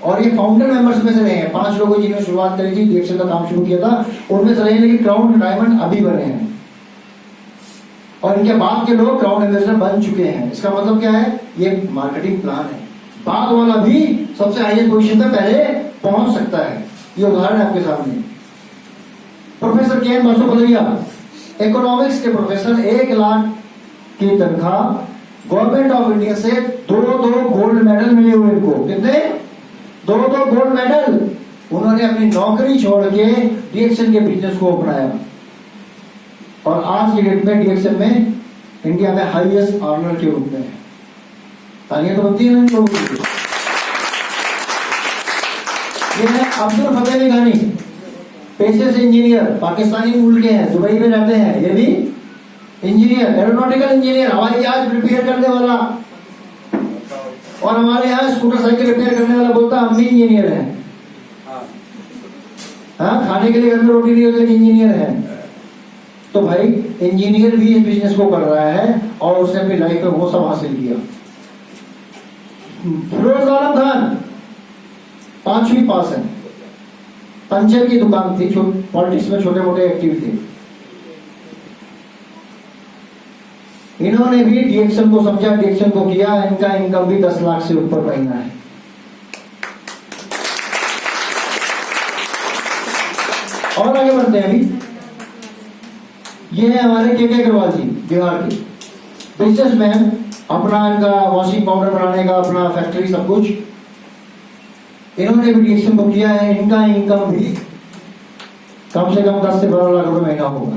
और ये फाउंडर मेंबर्स में से रहे हैं। 5 लोगों जिन्होंने शुरुआत करी थी, डीएक्सएल का काम शुरू किया था, उनमें से रहे, लेकिन क्राउन डायमंड अभी बने हैं और इनके बाद के लोग क्राउन एम्बेसडर बन चुके हैं। इसका मतलब क्या है? ये मार्केटिंग प्लान है। बाद वाला भी सबसे हाईएस्ट पोजीशन पे पहले पहुंच सकता है। ये उदाहरण है आपके सामने। प्रोफेसर के एन बसुपलिया, इकोनॉमिक्स के प्रोफेसर, 1 लाख की तनख्वाह, गवर्नमेंट ऑफ इंडिया से 2 गोल्ड मेडल मिले हुए इनको। कितने? 2 गोल्ड मेडल। उन्होंने अपनी नौकरी छोड़ के डीएक्सएल के बिजनेस को अपनाया और आज की डेट में डीएक्सएल में इंडिया में हाईएस्ट अर्नर के रूप में है। तालियां तो बनती है इन लोगों की। ये है अब्दुल फतेह अली गानी, पेशे से इंजीनियर, पाकिस्तानी मूल के हैं, दुबई में रहते हैं। ये भी इंजीनियर, एरोनॉटिकल इंजीनियर, हवाई जहाज रिपेयर करने वाला। और हमारे यहाँ स्कूटर साइकिल रिपेयर करने वाला बोलता हम भी इंजीनियर हैं। हाँ, खाने के लिए घर में रोटी नहीं होती, इंजीनियर है। तो भाई इंजीनियर भी इस बिजनेस को कर रहा है और उसने अपनी लाइफ में वो सब हासिल किया। फिरोज आलम खान 5वीं पास है, पंचर की दुकान थी, पॉलिटिक्स में छोटे मोटे एक्टिव थे। इन्होंने भी डीएक्शन को समझा, डीएक्शन को किया। इनका इनकम भी 10 लाख से ऊपर महीना है। और आगे बढ़ते हैं। अभी ये है हमारे के अग्रवाल जी, बिहार के बिजनेसमैन। अपना इनका वॉशिंग पाउडर बनाने का अपना फैक्ट्री, सब कुछ। इन्होंने भी डीएक्शन को किया है। इनका इनकम भी कम से कम 10 से 12 लाख रुपए महीना होगा।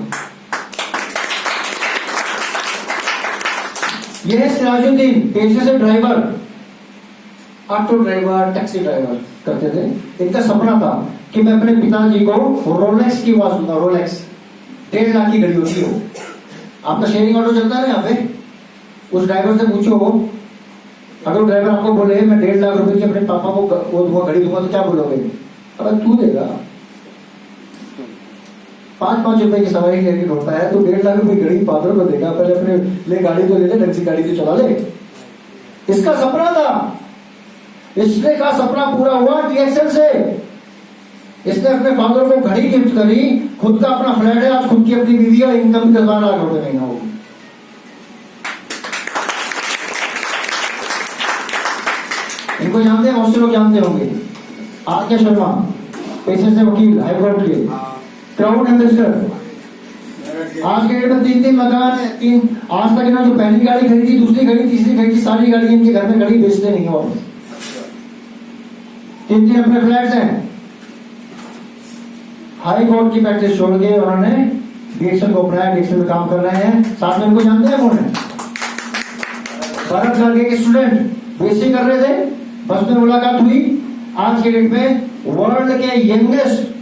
यह है सिराजुद्दीन, पेशे से driver, auto driver, taxi driver करते थे। इनका सपना था कि मैं अपने पिताजी को रोलेक्स की आवाज सुनता। रोलेक्स 1.5 लाख की घड़ी होती है। आपका शेयरिंग ऑटो चलता है ना यहाँ पे, उस ड्राइवर से पूछो, अगर ड्राइवर आपको बोले मैं 1.5 लाख रुपए की अपने पापा को वो दूंगा, घड़ी दूंगा, तो क्या बोलोगे? अगर तू देगा 5-5 रुपए की सवारी लेके ढोता है तो 1.5 लाख रुपए घड़ी पादर को देगा। पहले अपने ले गाड़ी तो ले ले, ढंग से गाड़ी तो चला ले। इसका सपना था, इसने का सपना पूरा हुआ डीएक्शन से। इसने अपने फादर को घड़ी गिफ्ट करी, खुद का अपना फ्लैट है, आज खुद की अपनी बीवी का इनकम 10-12 लाख रुपए महीना होगी। इनको जानते हैं, बहुत से लोग जानते होंगे। आर.के. शर्मा, पेशे से वकील, हाईकोर्ट के, क्राउड इन्वेस्टर। आज के डेट में 3-3 मकान है, 3 आज तक इन्होंने जो पहली गाड़ी खरीदी, दूसरी खरीदी, तीसरी खरीदी, सारी गाड़ी इनके घर में खड़ी, बेचते नहीं हो। 3 अपने फ्लैट्स हैं। हाई कोर्ट की प्रैक्टिस छोड़ के उन्होंने डीएक्शन को अपनाया, डीएक्शन में काम कर रहे हैं। साथ में इनको जानते हैं कौन है? भरत गर्गे के स्टूडेंट, बीएससी कर रहे थे, बस में मुलाकात हुई। आज के डेट में वर्ल्ड के यंगेस्ट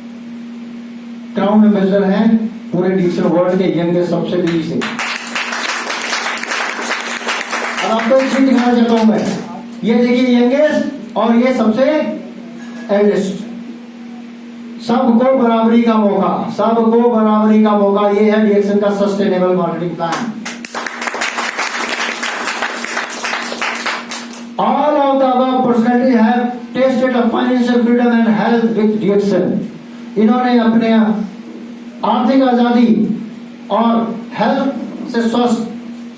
क्राउन एम्बेसडर हैं, पूरे डीएक्शन वर्ल्ड के यंगेस्ट सबसे तेजी से। अब आपको एक चीज दिखाना चाहता हूं मैं, ये देखिए यंगेस्ट और ये सबसे एल्डेस्ट। सबको बराबरी का मौका, सबको बराबरी का मौका। ये है डीएक्शन का sustainable marketing plan. All of the above personalities have tasted of financial freedom and health with DXN. इन्होंने अपने आर्थिक आजादी और हेल्थ से स्वस्थ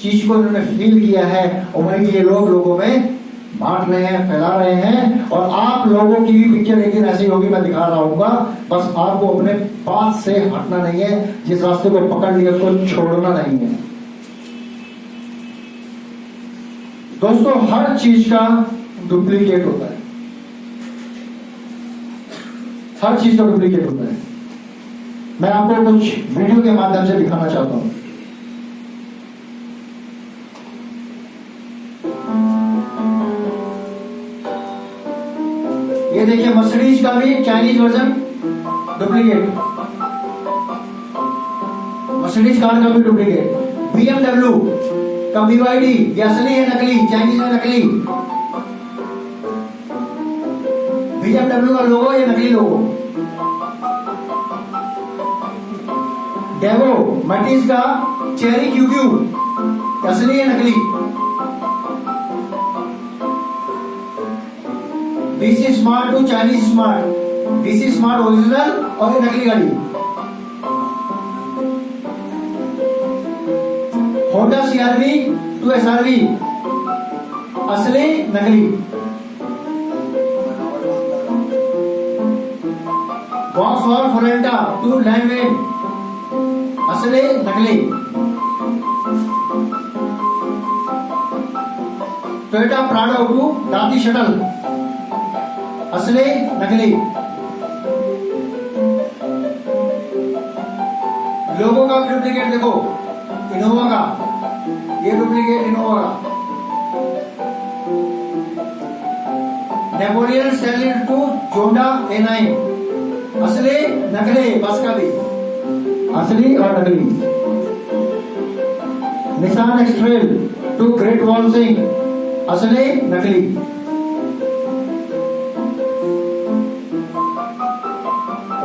चीज को इन्होंने फील किया है और वही ये लोगों में बांट रहे हैं, फैला रहे हैं। और आप लोगों की भी पिक्चर एक दिन ऐसी होगी, मैं दिखा रहा हूँ। बस आपको अपने पाथ से हटना नहीं है, जिस रास्ते को पकड़ लिया उसको छोड़ना नहीं है। दोस्तों, हर चीज का डुप्लीकेट होता है, हर चीज का डुप्लीकेट होता है। मैं आपको कुछ वीडियो के माध्यम से दिखाना चाहता हूं। ये देखिए, मर्सिडीज का भी Chinese version duplicate, Mercedes car का भी डुप्लीकेट। BMW का BYD, ये असली है नकली, चाइनीज है नकली। BMW का लोगो, ये नकली लोगो। डेवो मटीज का चेरी QQ, असली है नकली। DC smart to Chinese smart, DC smart original और ये नकली गाड़ी। होंडा CR-V टू SR-V, असली नकली। वॉक्सवैगन फोरेंटा टू लैंडवेन, असली नकली। टोयोटा प्राडो टू दादी शटल, असली नकली। लोगों का डुप्लीकेट देखो, इनोवा का, ये डुप्लीकेट इनोवा का। नेपोलियन सेलिड टू जोडा A9, असली नकली, बस का भी असली और नकली। Nissan X Trail to Great Wall सिंह, असली नकली।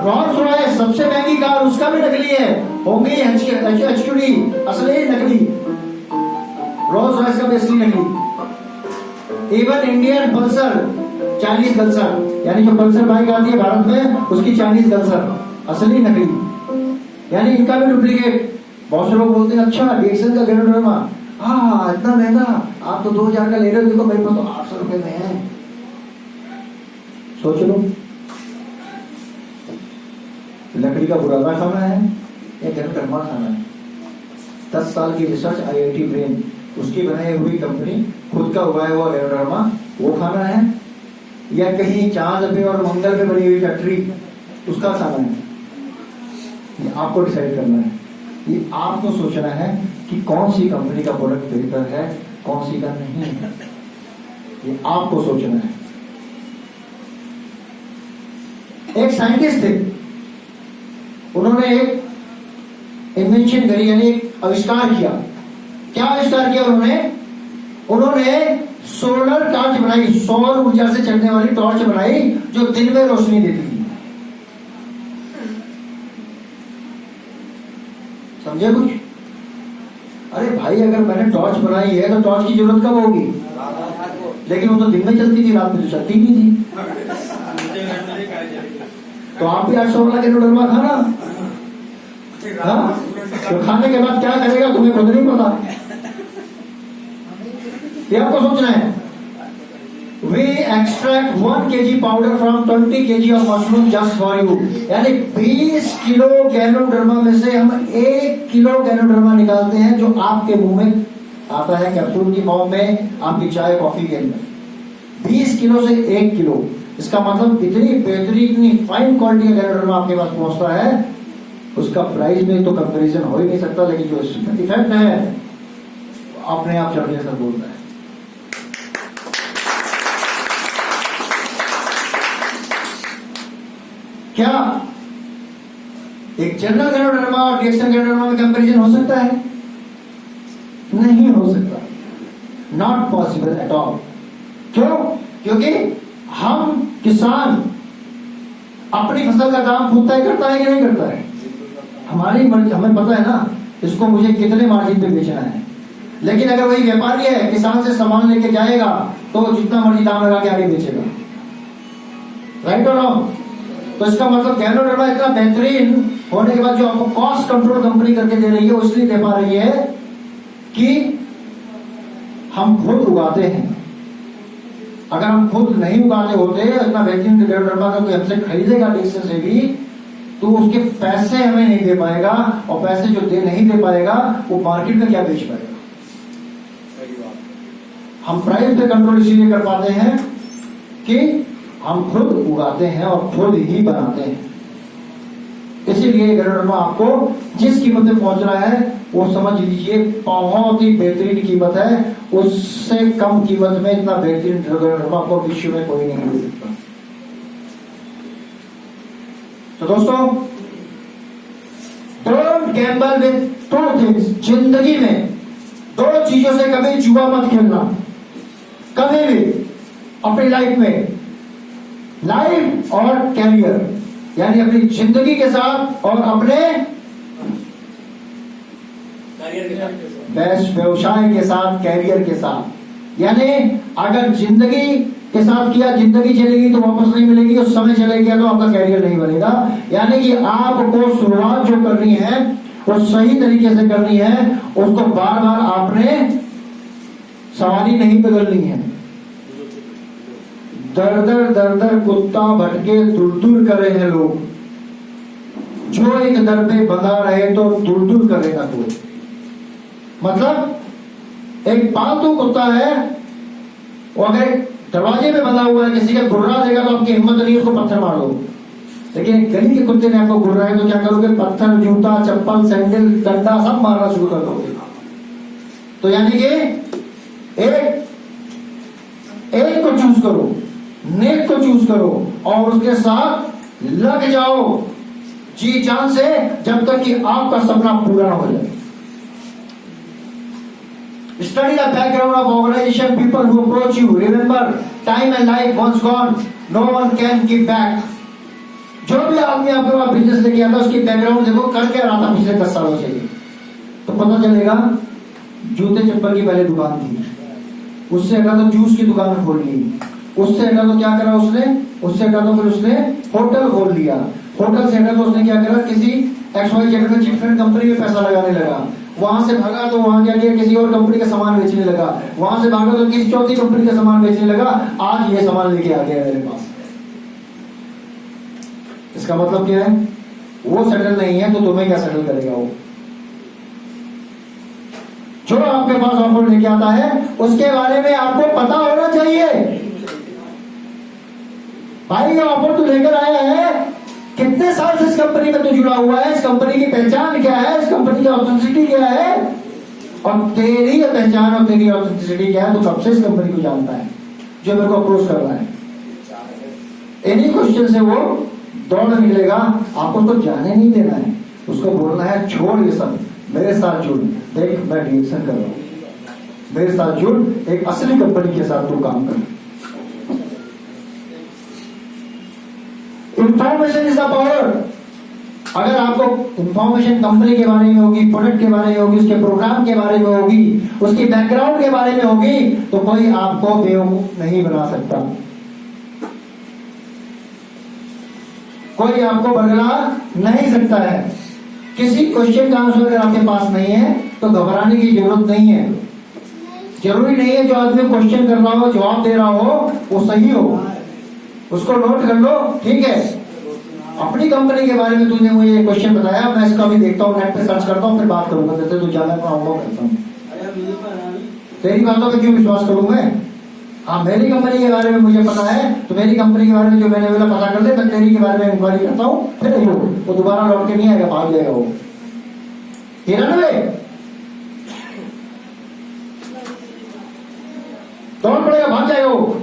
रोल्स रॉयस सबसे महंगी कार, उसका भी नकली है, होगी HQD, असली नकली। रोल्स रॉयस का भी असली नकली। Even Indian Pulsar, Chinese Pulsar, यानी जो पल्सर बाइक आती है भारत में, उसकी चाइनीज पल्सर, असली नकली। यानी इनका भी डुप्लीकेट। बहुत से लोग बोलते हैं अच्छा DXN का गैनोडर्मा, हाँ इतना महंगा, आप तो 2000 का ले रहे हो, देखो मेरे पास तो 800 रुपए में है। सोच लो, लकड़ी का बुरादा खाना है या गैनोडर्मा खाना है? 10 साल की रिसर्च IIT ब्रेन, उसकी बनाई हुई कंपनी, खुद का उगाया हुआ गैनोडर्मा, वो खाना है, या कहीं चांद पे और मंगल पे बनी हुई फैक्ट्री, उसका खाना है? ये आपको डिसाइड करना है। ये आपको सोचना है कि कौन सी कंपनी का प्रोडक्ट बेहतर है, कौन सी का नहीं है। ये आपको सोचना है। एक साइंटिस्ट थे, उन्होंने एक इन्वेंशन करी, यानी एक आविष्कार किया। क्या आविष्कार किया उन्होंने सोलर टॉर्च बनाई, सौर ऊर्जा से चलने वाली टॉर्च बनाई, जो दिन में रोशनी देती थी। समझे कुछ? अरे भाई, अगर मैंने टॉर्च बनाई है तो टॉर्च की जरूरत कब होगी? लेकिन वो तो दिन में चलती थी, रात में तो चलती नहीं थी। तो आप भी 800 वाला गैनोडर्मा खाना, हाँ? तो खाने के बाद क्या करेगा तुम्हें खुद नहीं पता। ये आपको सोचना है। We extract 1 kg powder from 20 kg of mushroom just for you। यानी 20 किलो गैनोडर्मा में से हम 1 किलो गैनोडर्मा निकालते हैं, जो आपके मुंह में आता है कैप्सूल की फॉर्म में, आपकी चाय कॉफी के अंदर। 20 किलो से 1 किलो, इसका मतलब इतनी बेहतरीन, इतनी फाइन क्वालिटी का गैनोडर्मा आपके पास पहुंचता है, उसका प्राइस में तो कंपैरिजन हो ही नहीं सकता। लेकिन जो इफेक्ट है अपने आप चढ़ने से बोलता है। क्या एक जनरल गैनोडर्मा और DXN गैनोडर्मा में कंपैरिजन हो सकता है? नहीं हो सकता, नॉट पॉसिबल एट ऑल। क्यों? क्योंकि हम किसान अपनी फसल का दाम खुद तय करता है कि नहीं करता है? हमारी मर्जी, हमें पता है ना इसको मुझे कितने मार्जिन पे बेचना है। लेकिन अगर वही व्यापारी है, किसान से सामान लेके जाएगा, तो जितना मर्जी दाम लगा के आगे बेचेगा। राइट और रॉन्ग? तो इसका मतलब गैनोडर्मा इतना बेहतरीन होने के बाद जो आपको कॉस्ट कंट्रोल कंपनी करके दे रही है, वो इसलिए दे पा रही है कि हम खुद उगाते हैं। अगर हम खुद नहीं उगाते होते, इतना बेहतरीन गैनोडर्मा का कोई हमसे खरीदेगा DXN से भी, तो उसके पैसे हमें नहीं दे पाएगा, और पैसे जो नहीं दे पाएगा वो मार्केट में क्या बेच पाएगा। हम प्राइस पे कंट्रोल इसलिए कर पाते हैं कि हम खुद उगाते हैं और खुद ही बनाते हैं। इसीलिए गैनोडर्मा आपको जिस कीमत में पहुंच रहा है, वो समझ लीजिए बहुत ही बेहतरीन कीमत है। उससे कम कीमत में इतना बेहतरीन गैनोडर्मा आपको विश्व में कोई नहीं मिल सकता। तो दोस्तों, डोंट गैम्बल विद 2 थिंग्स। जिंदगी में 2 चीजों से कभी जुआ मत खेलना, कभी भी अपनी लाइफ में, लाइफ और कैरियर, यानी अपनी जिंदगी के साथ और अपने व्यवसाय के साथ, कैरियर के साथ। यानी अगर जिंदगी के साथ किया, जिंदगी चलेगी तो वापस नहीं मिलेगी, और समय चले गया तो आपका कैरियर नहीं बनेगा। यानी कि आपको शुरुआत जो करनी है वो सही तरीके से करनी है, उसको बार बार आपने सवारी नहीं बदलनी है। दर दर कुत्ता भटके दूर दूर करे हैं लोग, जो एक दर पे बंधा रहे तो दूर दूर करेगा कोई। मतलब एक पालतू कुत्ता है, वो अगर दरवाजे में बंधा हुआ है, किसी का घुर्रा देगा तो आपकी हिम्मत नहीं उसको पत्थर मार दो। लेकिन गली के कुत्ते ने आपको घुर्रा है तो क्या करोगे? पत्थर, जूता, चप्पल, सैंडल, डंडा सब मारना शुरू कर दोगे। तो यानी कि एक को चूज करो, नेक को चूज करो और उसके साथ लग जाओ जी जान से, जब तक कि आपका सपना पूरा ना हो जाए। Study the background of organization, people who approach you. Remember, time and life once gone, no one can give back. जो भी आदमी आपके पास बिजनेस लेके आता है उसकी बैकग्राउंड देखो, कर क्या रहा था पिछले 10 सालों से, तो पता चलेगा। जूते चप्पल की पहले दुकान थी, उससे हटा तो जूस की दुकान खोल ली, उससे हटा तो क्या करा उसने, उससे हटा तो फिर उसने होटल खोल लिया, होटल से हटा तो उसने क्या करा, किसी XYZ में चिटफंड कंपनी में पैसा लगाने लगा, वहां से भागा तो वहां क्या किया, किसी और कंपनी का सामान बेचने लगा, वहां से भागा तो किसी चौथी कंपनी का सामान बेचने लगा, आज ये सामान लेके आ गया मेरे पास। इसका मतलब क्या है, वो सेटल नहीं है तो तुम्हें क्या सेटल करेगा वो। जो आपके पास ऑफर लेके आता है उसके बारे में आपको पता होना चाहिए। भाई ये ऑफर तू लेकर आया है, कितने साल से इस कंपनी में तू जुड़ा हुआ है, इस कंपनी की पहचान क्या है, इस कंपनी की ऑथेंटिसिटी क्या है, और तेरी पहचान और तेरी ऑथेंटिसिटी क्या है, तो कब से इस कंपनी को जानता है जो मेरे को अप्रोच कर रहा है। इन्हीं क्वेश्चन से वो दौड़ निकलेगा, आपको उसको जाने नहीं देना है, उसको बोलना है छोड़ ये सब, मेरे साथ जुड़, देख मैं डिरेक्शन कर रहा हूं, मेरे साथ जुड़, एक असली कंपनी के साथ तू काम कर। Information is the power. अगर आपको इंफॉर्मेशन कंपनी के बारे में होगी, प्रोडक्ट के बारे में होगी, उसके प्रोग्राम के बारे में होगी, उसकी बैकग्राउंड के बारे में होगी, तो कोई आपको बेवकूफ नहीं बना सकता, कोई आपको बरगला नहीं सकता है। किसी क्वेश्चन का आंसर अगर आपके पास नहीं है तो घबराने की जरूरत नहीं है। जरूरी नहीं है जो आदमी क्वेश्चन कर रहा हो, जवाब दे रहा हो, वो सही हो, उसको नोट कर लो, ठीक है। अपनी कंपनी के बारे में तूने मुझे क्वेश्चन बताया, मैं इसका भी देखता हूँ, नेट पे सर्च करता हूँ, फिर बात करूंगा जैसे तू ज्यादा करता हूँ। तेरी बातों पे क्यों विश्वास करूं मैं? हाँ, मेरी कंपनी के बारे में मुझे पता है, तो मेरी कंपनी के बारे में जो मैंने बोला पता कर ले, मैं तेरी के बारे में इंक्वायरी करता हूँ, फिर वो दोबारा लौट के नहीं आएगा, भाग जाएगा वो। 93 दौड़ पड़ेगा, भाग जाएगा वो।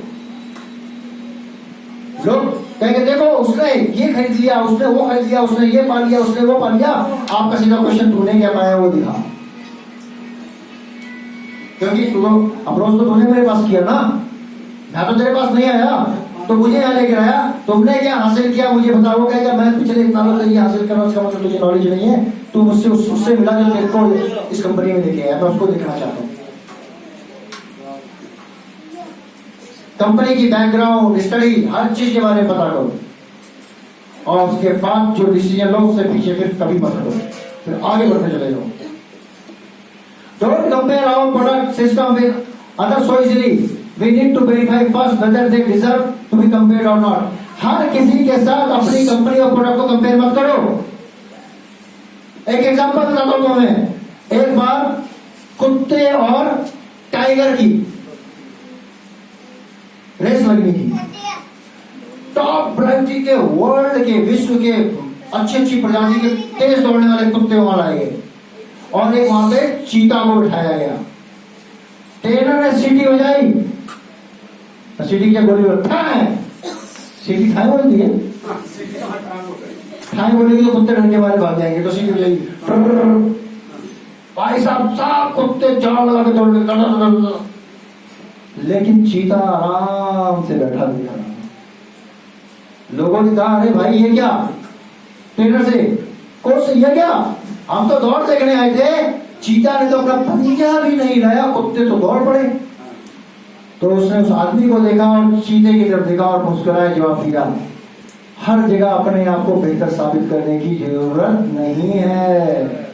लोग कहेंगे देखो उसने ये खरीद लिया, उसने वो खरीद लिया, उसने ये पा लिया, उसने वो पा लिया। आपका सीधा क्वेश्चन तूने क्या पाया वो दिखा, क्योंकि तू अप्रोच तो तूने मेरे पास किया ना, मैं तो तेरे पास नहीं आया, तो मुझे यहाँ लेकर आया। तुमने क्या हासिल किया मुझे बताओ। कहेगा मैं पिछले 1 सालों से ये हासिल कर रहा हूं, उसका मतलब तुझे नॉलेज नहीं है, तू मुझसे उससे मिला जो तेरे को इस कंपनी में लेके आया, मैं उसको देखना चाहता हूँ। कंपनी की बैकग्राउंड स्टडी हर चीज के बारे में पता करो, और उसके बाद जो डिसीजन लो उससे पीछे फिर कभी मत करो, फिर आगे बढ़ते चले जाओ। Don't compare our product system with other so easily, we need to verify first whether they deserve to be compared और नॉट। हर किसी के साथ अपनी कंपनी और प्रोडक्ट को कंपेयर मत करो। एक एग्जांपल बताता हूं तुम्हें। एक बार कुत्ते और टाइगर की रेस लगनी थी। टॉप ब्रांडी के, वर्ल्ड के, विश्व के अच्छी प्रजाति के तेज दौड़ने वाले कुत्ते वहां लाए गए, और एक वहां पे चीता को बिठाया गया। ट्रेनर ने सीटी बजाई, सीटी क्या गोली सीटी ठाई बोलती है, ठाई बोलेगी तो कुत्ते डर के मारे भाग जाएंगे, तो सीटी बजाई। भाई साहब कुत्ते जान लगा के दौड़, लेकिन चीता आराम से बैठा दिखा। लोगों ने कहा अरे भाई ये क्या, ट्रेनर से कोच ये क्या, हम तो दौड़ देखने आए थे, चीता ने तो अपना पंजा भी नहीं लाया, कुत्ते तो दौड़ पड़े। तो उसने उस आदमी को देखा और चीते की तरफ देखा और मुस्कुराया, जवाब दिया हर जगह अपने आप को बेहतर साबित करने की जरूरत नहीं है।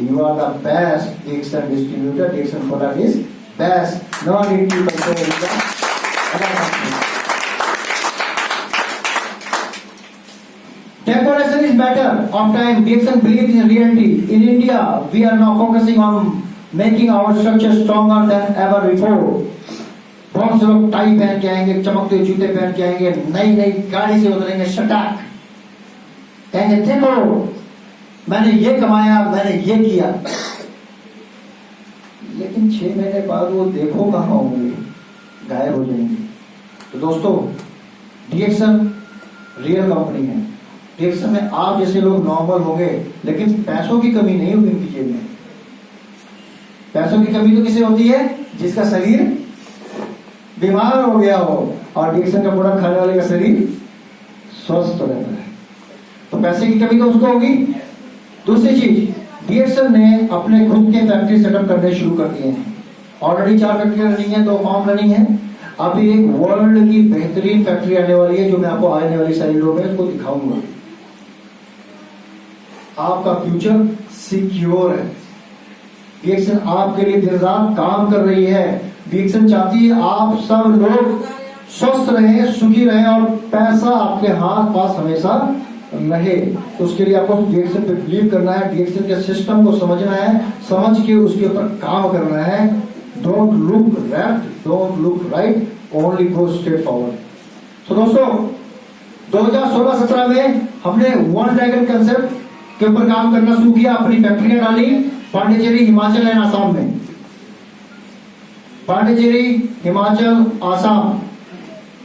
You are the best Dixon distributor, Dixon product is best, no need to compare. Decoration is matter of time. Dixon believes in reality. In India, we are now focusing on making our structure stronger than ever before. बहुत से लोग टाई पहन के आएंगे, चमकते जूते पहन के आएंगे, नई नई गाड़ी से उतरेंगे, शटाक कहेंगे देखो मैंने ये कमाया, मैंने ये किया। लेकिन 6 महीने बाद वो देखो कहाँ होंगे, गायब हो जाएंगे। तो दोस्तों डिएक्सन रियल कंपनी है। डिएक्सन में आप जैसे लोग नॉर्मल होंगे, लेकिन पैसों की कमी नहीं होगी इनकी जेब में। पैसों की कमी तो किसे होती है? जिसका शरीर बीमार हो गया हो, और डिएक्सन का प्रोडक्ट खाने वाले का शरीर स्वस्थ रहता है, तो पैसे की कमी तो उसको होगी। दूसरी चीज, डिएक्सन ने अपने खुद के फैक्ट्री सेटअप करने शुरू कर दिए हैं। ऑलरेडी 4 फैक्ट्री रनिंग है, 2 फार्म रनिंग है। अभी एक वर्ल्ड की बेहतरीन फैक्ट्री आने वाली है, जो मैं आपको आने वाली सैलरी में उसको दिखाऊंगा। आपका फ्यूचर सिक्योर है। डिएक्सन आपके लिए दिन रात काम कर रही है। डिएक्सन चाहती है आप सब लोग स्वस्थ रहे, सुखी रहे, और पैसा आपके हाथ पास हमेशा रहे। तो उसके लिए आपको डिएक्सन पे बिलीव करना है, डिएक्सन के सिस्टम को समझना है, समझ के उसके ऊपर काम करना है। Don't look left, don't look right, only go straight forward. तो दोस्तों, 2016-17 में हमने वन ड्रैगन कंसेप्ट के ऊपर काम करना शुरू किया। अपनी फैक्ट्रियां डाली पांडिचेरी, हिमाचल एंड आसाम में। पांडिचेरी, हिमाचल, आसाम,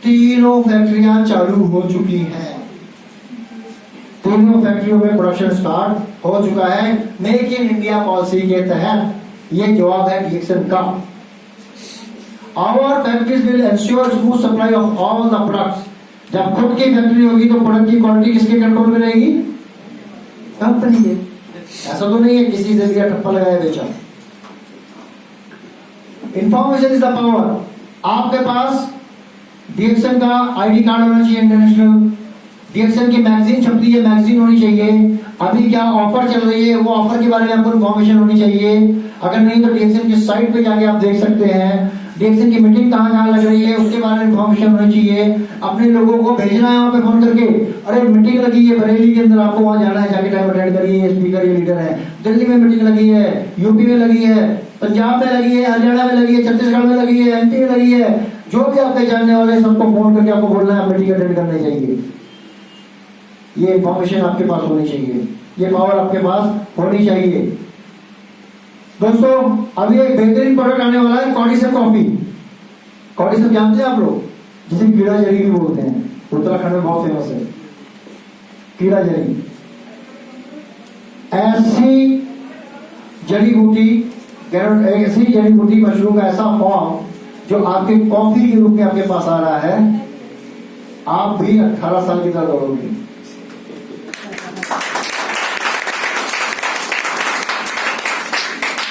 तीनों फैक्ट्रियां चालू हो चुकी हैं। तीनों फैक्ट्रियों में प्रोडक्शन स्टार्ट हो चुका है। मेक इन इंडिया पॉलिसी के तहत ये जवाब है डिएक्सन का। Our factories will ensure smooth supply of all the products. जब खुद की फैक्ट्री होगी तो प्रोडक्ट की क्वालिटी किसके कंट्रोल में रहेगी? कंपनी के। ऐसा तो नहीं है किसी से दिया ठप्पा लगाया बेचा। Information is the power. आपके पास डिएक्सन का आईडी कार्ड होना चाहिए इंटरनेशनल। डिएक्सन की मैगजीन छपती है, मैगजीन होनी चाहिए। अभी क्या ऑफर चल रही है, वो ऑफर के बारे में आपको इन्फॉर्मेशन होनी चाहिए। अगर नहीं तो डिएक्सन की साइट पे जाके आप देख सकते हैं। डिएक्सन की मीटिंग कहाँ लग रही है उसके बारे में इन्फॉर्मेशन होनी चाहिए। अपने लोगों को भेजना है वहां पे फोन करके, अरे मीटिंग लगी है बरेली के अंदर, आपको वहां जाना है, जाके टाइम अटेंड करिए। स्पीकर ये लीडर है। दिल्ली में मीटिंग लगी है, यूपी में लगी है, पंजाब में लगी है, हरियाणा में लगी है, छत्तीसगढ़ में लगी है, एमपी में लगी है। जो भी आपके जानने वाले सबको फोन करके आपको बोलना है मीटिंग अटेंड करनी चाहिए। ये इंफॉर्मेशन आपके पास होनी चाहिए, ये पावर आपके पास होनी चाहिए। दोस्तों, अभी एक बेहतरीन प्रोडक्ट आने वाला है, कॉर्डिसेप कॉफी। कॉर्डिसेप जानते हैं आप लोग, जिसे कीड़ा जड़ी भी बोलते हैं, उत्तराखंड में बहुत फेमस है कीड़ा जड़ी। ऐसी जड़ी बूटी, ऐसी जड़ी बूटी मशरूम का ऐसा फॉर्म जो आपके कॉफी के रूप में आपके पास आ रहा है, आप भी 18 साल की तरह दौड़ोगे।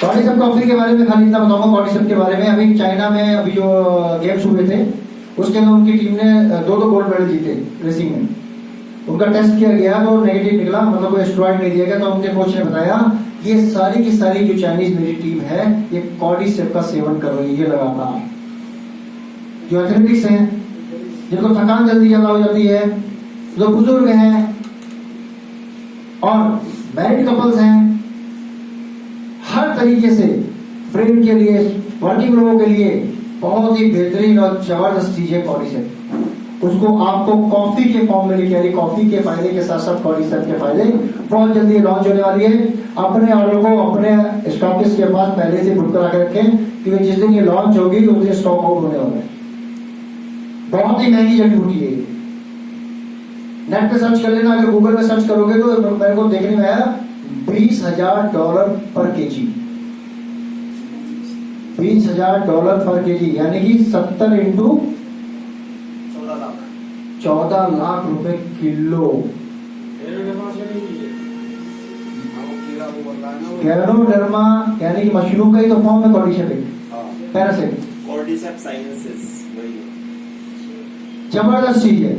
कॉर्डिसेप कॉफी के बारे में खाली इतना बताऊंगा। कॉर्डिसेप के बारे में, अभी चाइना में अभी जो गेम्स हुए थे उसके अंदर उनकी टीम ने 2 गोल्ड मेडल जीते रेसिंग में। उनका टेस्ट किया गया तो नेगेटिव निकला, मतलब कोई स्टेरॉइड नहीं दिया गया। तो उनके कोच ने बताया ये सारी की सारी जो चाइनीज मेरी टीम है ये कॉर्डिसेप का सेवन कर रही है लगातार। जो एथलेटिक्स हैं, जिनको थकान जल्दी ज्यादा हो जाती है, जो बुजुर्ग हैं और मैरिड कपल्स हैं, हर तरीके से ब्रेन के लिए, वर्किंग लोगों के लिए बहुत ही बेहतरीन और जबरदस्त चीज है कॉर्डिसेप। उसको आपको कॉफी के फॉर्म में लेके आ रही। कॉफी के फायदे के साथ साथ कॉर्डिसेप के फायदे बहुत जल्दी लॉन्च होने वाली है। अपने ऑर्डर को अपने स्टॉकिस्ट के पास पहले से बुक करा के रखें, क्योंकि जिस दिन ये लॉन्च होगी उस दिन स्टॉक आउट होने वाला है। बहुत ही महंगी जड़ी बूटी है। नेट पे सर्च कर लेना, अगर गूगल में सर्च करोगे तो मेरे को देखने में आया $20,000 पर केजी। $20,000 पर केजी, यानी कि 70 इंटू 14 लाख रुपए किलो। गैरोडर्मा यानी कि मशरूम का ही तो फॉर्म है कॉर्डिसेप, पैरासिट। कॉर्डिसेप साइनेंसिस जबरदस्त चीज है।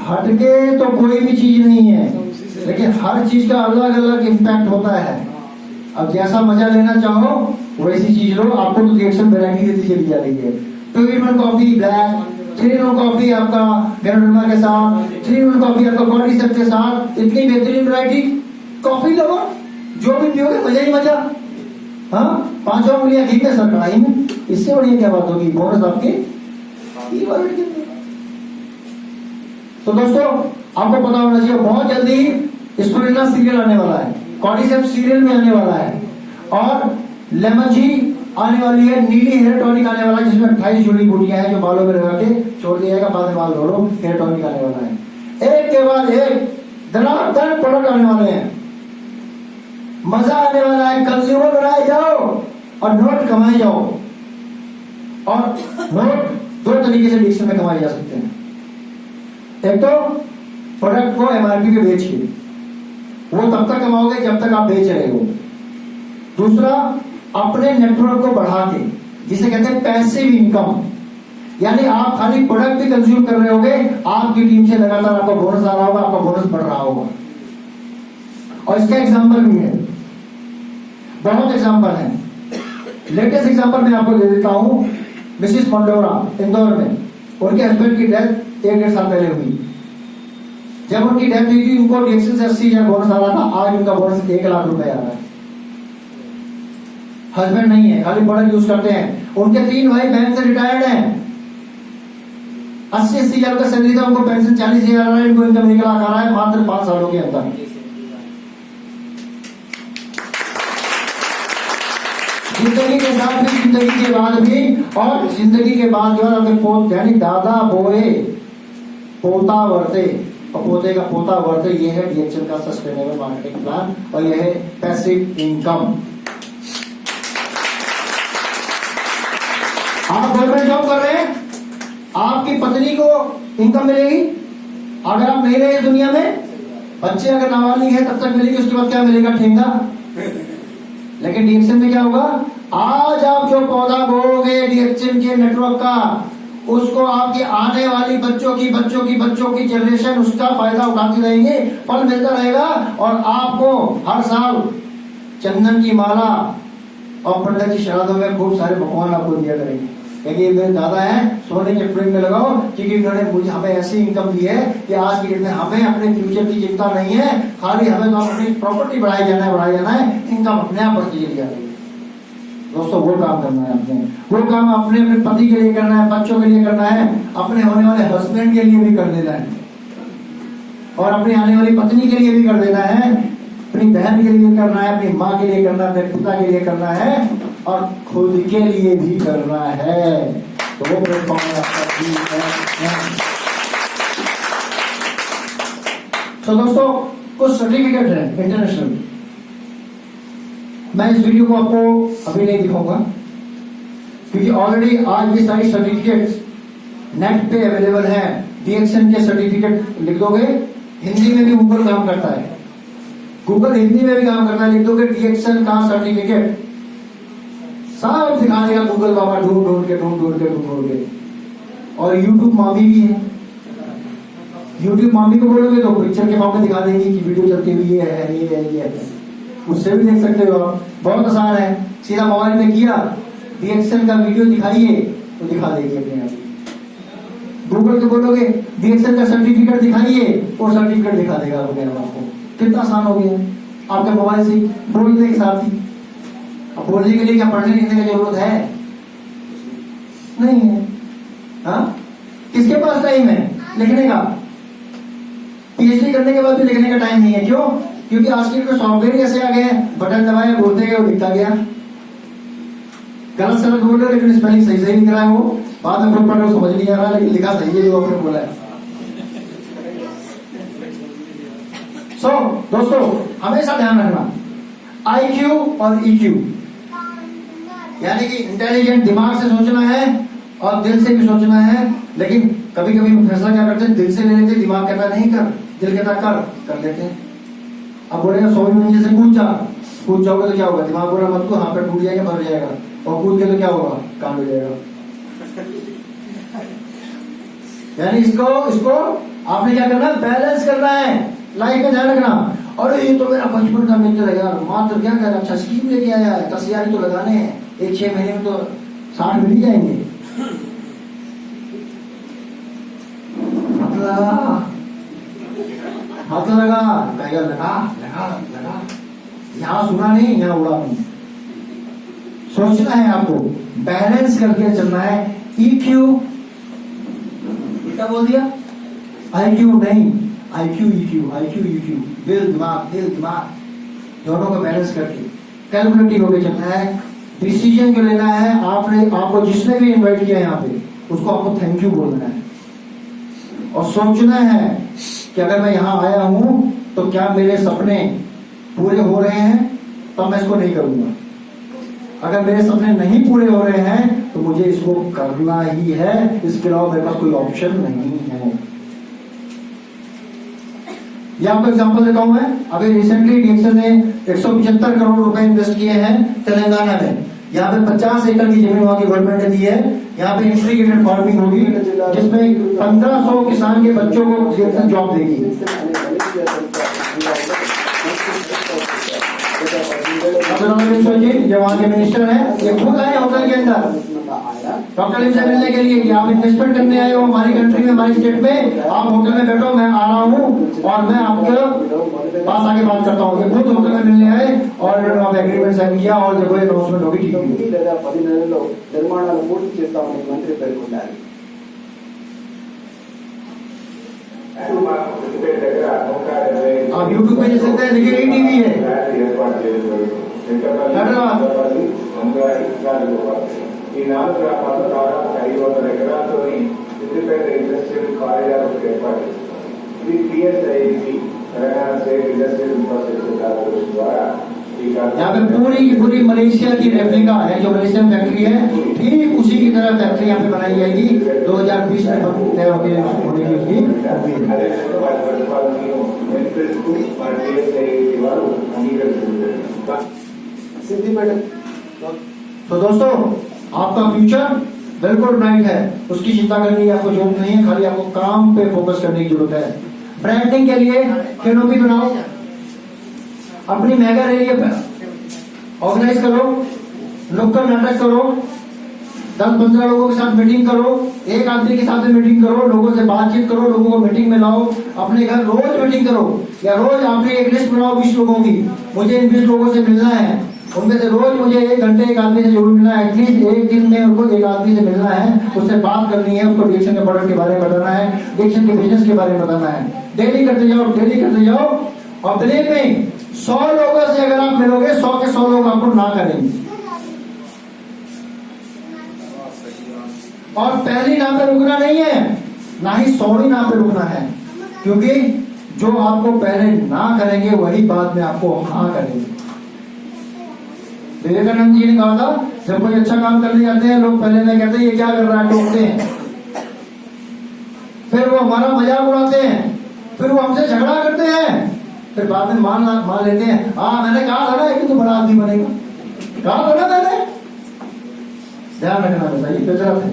हटके तो कोई भी चीज नहीं है, लेकिन हर चीज का अलग अलग इम्पैक्ट होता है। अब जैसा मजा लेना चाहो वैसी चीज लो। आपको तो डिएक्सन वैरायटी देती चली जा रही है। 2-in-1 coffee black, 3-in-1 coffee आपका गैरोडर्मा के साथ, 3-in-1 कॉफी आपका कॉर्डिसेप के साथ। इतनी बेहतरीन वैरायटी। कॉफी लो, जो भी पियोगे मजा ही मजा। हाँ, 5 उंगलियां घी में, सर कढ़ाई में, इससे बढ़िया क्या बात होगी। बोनस आपके तो दोस्तों, आपको पता होना चाहिए बहुत जल्दी स्पिरुलिना सीरियल आने वाला है, कॉर्डिसेप सीरियल में आने वाला है, और लेमन जी आने वाली है नीली हेयर टॉनिक आने वाला है, जिसमें 28 जुड़ी बूटियां हैं जो बालों में लगा के छोड़ दिया जाएगा, बाद में बाल धो लो। हेयर टॉनिक आने वाला है, एक के बाद एक धड़ाधड़ प्रोडक्ट आने वाले हैं, मजा आने वाला है। कंज्यूमर बनाए जाओ और नोट कमाए जाओ। और नोट दो तरीके से डिक्शन में कमाए जा सकते हैं। एक तो प्रोडक्ट को एमआरपी पे बेच के, वो तब तक कमाओगे जब तक आप बेच रहे हो। दूसरा, अपने नेटवर्क को बढ़ा के, जिसे कहते हैं पैसिव इनकम, यानी आप खाली प्रोडक्ट भी कंज्यूम कर रहे होगे, आपकी टीम से लगातार आपका बोनस आ रहा होगा, आपका बोनस बढ़ रहा होगा। और इसका एग्जांपल भी है, बहुत एग्जांपल है। लेटेस्ट एग्जांपल मैं आपको दे देता हूं। मिसिस मंडोरा इंदौर में, उनके हस्बैंड की डेथ 1-1.5 साल पहले हुई। जब उनकी डेथ हुई थी, उनको डीएक्शन से 80,000 बोनस आ रहा था, आज उनका बोनस 1 लाख रुपए आ रहा है। हस्बैंड नहीं है, खाली प्रोडक्ट यूज करते हैं। उनके 3 भाई बैंक से रिटायर्ड हैं, 80,000 का सैलरी था, उनको पेंशन 40,000 आ रहा है, इनको इनकम 1 लाख आ रहा है मात्र 5 सालों के अंदर। जिंदगी के साथ भी, जिंदगी के बाद भी, और जिंदगी के बाद जो है अपने पोत यानी दादा बोए पोता वर्ते और पोते का पोता वर्ते, ये है डीएक्शन का सस्टेनेबल मार्केटिंग प्लान और ये है पैसिव इनकम। आप गवर्नमेंट जॉब कर रहे हैं, आपकी पत्नी को इनकम मिलेगी। अगर आप नहीं रहे इस दुनिया में, बच्चे अगर नाबालिग है तब तक मिलेगी, उसके बाद क्या मिलेगा? ठेंगा। लेकिन डीएक्शन में क्या होगा? आज आप जो पौधा बोओगे डीएक्शन के नेटवर्क का, उसको आपकी आने वाली बच्चों की जनरेशन उसका फायदा उठाती रहेंगे, फल मिलता रहेगा। और आपको हर साल चंदन की माला और पंडित जी श्राद्धों में खूब सारे पकवान आपको दिया करेंगे, क्योंकि मेरे दादा हैं, सोने के फ्रेम में लगाओ, क्योंकि उन्होंने मुझे हमें ऐसी इनकम दी है कि आज की डेट में हमें अपने फ्यूचर की चिंता नहीं है, खाली हमें तो अपनी प्रॉपर्टी बढ़ाई जाना है, इनकम अपने आप बढ़ती चली जाती है। दोस्तों, वो काम करना है आपने, वो काम अपने पति के लिए करना है, बच्चों के लिए करना है, अपने होने वाले हस्बैंड के लिए भी कर देना है, और अपनी आने वाली पत्नी के लिए भी कर देना है, अपनी बहन के लिए करना है, अपनी माँ के लिए करना है, अपने पिता के लिए करना है, और खुद के लिए भी करना है। तो वो प्लेटफॉर्म आपका है। तो दोस्तों, कुछ सर्टिफिकेट है इंटरनेशनल, मैं इस वीडियो को आपको अभी नहीं दिखाऊंगा, क्योंकि ऑलरेडी आज ये सारी सर्टिफिकेट्स नेट पे अवेलेबल है। डीएक्शन के सर्टिफिकेट लिख दोगे, हिंदी में भी गूगल काम करता है, गूगल हिंदी में भी काम करता है, लिख दोगे डीएक्शन का सर्टिफिकेट, सब दिखा देगा गूगल बाबा, ढूंढ के। और यूट्यूब मामी भी है, यूट्यूब मामी को बोलोगे तो पिक्चर के फॉर्म में दिखा देंगी कि वीडियो चलती हुई है, ये है, उससे भी देख सकते हो आप। बहुत आसान है, सीधा मोबाइल में किया, डीएक्शन का वीडियो दिखाइए तो दिखा देगी अपने आप। गूगल को बोलोगे डीएक्शन का सर्टिफिकेट दिखाइए, वो सर्टिफिकेट दिखा देगा अपने आपको। कितना आसान हो गया आपके मोबाइल से बोलने के साथ ही। अब बोलने के लिए क्या पढ़ने लिखने की जरूरत है? नहीं है। हाँ, किसके पास टाइम है लिखने का? पीएचडी करने के बाद भी लिखने का टाइम नहीं है। क्यों? क्योंकि आज के सॉफ्टवेयर ऐसे आ गए हैं, बटन दबाए बोलते गए, वो लिखता गया। गलत सलत बोल रहे, लेकिन स्पेलिंग सही सही निकला है, वो बाद में खुद पढ़ समझ नहीं आ रहा, लेकिन लिखा सही है जो आपने बोला है। दोस्तों, हमेशा ध्यान रखना, IQ और EQ, यानी कि इंटेलिजेंट दिमाग से सोचना है और दिल से भी सोचना है। लेकिन कभी कभी फैसला क्या करते हैं, दिल से ले लेते, दिमाग कहता नहीं कर, दिल कहता कर लेते हैं। अब बोलेगा 100 मीटर से कूद जाओगे तो क्या होगा? दिमाग बोला मत को, हाथ पे टूट जाएगा, भर जाएगा, और कूद के तो क्या होगा? काम हो जाएगा। यानी इसको आपने क्या करना है? बैलेंस करना है, लाइफ में ध्यान रखना। और ये तो मेरा बचपन का मित्र है यार, मात्र क्या कह रहा, अच्छा स्कीम लेके आया है, 10,000 तो लगाने हैं, 1-6 महीने में तो 60 मिल ही जाएंगे। हाथ लगा, कहेगा लगा, यहाँ सुना नहीं, यहाँ उड़ा नहीं। सोचना है आपको, बैलेंस करके चलना है। EQ क्या बोल दिया? IQ नहीं, IQ EQ, दिल दिमाग दोनों को बैलेंस करके कैलकुलेटिव होकर चलना है। डिसीजन जो लेना है, आपको जिसने भी इनवाइट किया यहाँ पे, उसको आपको थैंक यू बोलना है और सोचना है कि अगर मैं यहाँ आया हूं तो क्या मेरे सपने पूरे हो रहे हैं, तो मैं इसको नहीं करूंगा। अगर मेरे सपने नहीं पूरे हो रहे हैं तो मुझे इसको करना ही है, इसके अलावा मेरे पास कोई ऑप्शन नहीं है। ये आपको एग्जांपल देता हूं मैं। अभी रिसेंटली डीएक्सएल ने 175 करोड़ रुपए इन्वेस्ट किए हैं तेलंगाना में। यहाँ पे 50 एकड़ की जमीन वहां की गवर्नमेंट ने दी है। यहाँ पे इंटीग्रेटेड फार्मिंग होगी जिसमें 1500 किसान के बच्चों को डीएक्सएल जॉब देगी। जो वहाँ के मिनिस्टर हैं, ये खुद आए होटल के अंदर डॉक्टर लीम से मिलने के लिए कि आप इन्वेस्टमेंट करने आए हो हमारी कंट्री में, हमारी स्टेट में, आप होटल में बैठो, मैं आ रहा हूँ और मैं आपके पास आके बात करता हूँ। ये खुद होटल में मिलने आए और इन्होंने एग्रीमेंट साइन किया और देखो ये अनाउंसमेंट होगी। ठीक है, 10 నెలల్లో నిర్మాణాలు పూర్తి చేస్తామని మంత్రి పేర్కొన్నారు। आप यूट्यूब पे देख सकते हैं, देखिए टीवी है हैदराबाद। ఈ 4 గ్రామాల్లో దాదాపు 500 ఎకరాలతోని ఇండిపెండెంట్ ఇండస్ట్రియల్ కారిడార్ ఏర్పాటు ఇది PSIC Telangana state industrial infrastructure corporation ద్వారా यहाँ पे पूरी की पूरी मलेशिया की रेप्लिका है, जो मलेशियन फैक्ट्री है, ठीक उसी की तरह फैक्ट्री यहाँ पे बनाई जाएगी। 2020 में होने की उसकी तो दोस्तों आपका फ्यूचर बिल्कुल ब्राइट है, उसकी चिंता करने की आपको जरूरत नहीं है, खाली आपको काम पे फोकस करने की जरूरत है। ब्रांडिंग के लिए कैनोपी बनाओ, अपनी मेगा रैली ऑर्गेनाइज करो, नुक्कड़ नाटक करो, 10-15 लोगों के साथ मीटिंग करो, एक आदमी के साथ मीटिंग करो, लोगों से बातचीत करो, लोगों को मीटिंग में लाओ, अपने घर रोज मीटिंग करो या रोज आपने एक लिस्ट बनाओ 20 लोगों की, मुझे इन 20 लोगों से मिलना है, उनमें से रोज मुझे 1 घंटे एक आदमी से जरूर मिलना है, एटलीस्ट एक दिन में उनको एक आदमी से मिलना है, उससे बात करनी है, उसको डिएक्शन के प्रोडक्ट के बारे में बताना है, डिएक्शन के बिजनेस के बारे में बताना है। डेली करते जाओ और बिलीव में 100 लोगों से अगर आप मिलोगे 100 के 100 लोग आपको ना करेंगे। और पहली ना पे रुकना नहीं है, ना ही 100वीं ना पे रुकना है, क्योंकि जो आपको पहले ना करेंगे वही बाद में आपको हाँ करेंगे। विवेकानंद जी ने कहा था जब कोई अच्छा काम करने जाते हैं लोग पहले नहीं कहते ये क्या कर रहा है, टोकते हैं, फिर वो हमारा मजाक उड़ाते हैं, फिर वो हमसे झगड़ा करते हैं, फिर बाद में मान लेते हैं मैंने कहा था ना कि तू बड़ा आदमी बनेगा, कहा था ना मैंने। ध्यान रखना चाहिए फितरत है।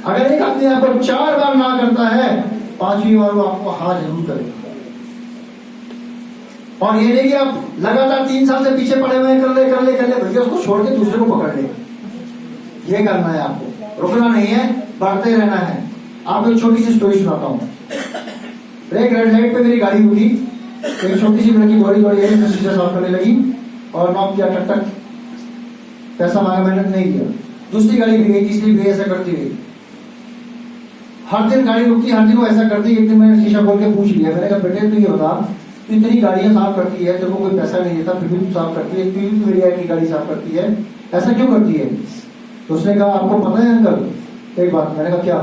अगर एक आदमी आपको 4 बार ना करता है, 5वीं बार वो आपको हाँ जरूर करेगा। और ये नहीं कि आप लगातार 3 साल से पीछे पड़े हुए कर ले भैया उसको छोड़ के दूसरे को पकड़ ले। ये करना है आपको, रुकना नहीं है, बढ़ते रहना है। आपको एक छोटी सी स्टोरी सुनाता हूँ। एक रेड लाइट पे मेरी गाड़ी रुकी, एक छोटी सी लड़की दौड़ी शीशा साफ करने लगी और नॉक किया, टक टक, पैसा मांगा, मैंने नहीं किया। दूसरी गाड़ी भी गई, तीसरी भी, ऐसा करती गई। हर दिन गाड़ी रुकती, हर दिन वो ऐसा करती। एक दिन मैंने शीशा खोल के पूछ लिया, मैंने कहा बेटे तू ये बता, तू इतनी गाड़ियां साफ करती है, तेरे को कोई पैसा नहीं देता, फिर भी तू साफ करती है, फिर भी मेरी की गाड़ी साफ करती है, ऐसा क्यों करती है? तो उसने कहा आपको पता है अंकल एक बात। मैंने कहा क्या?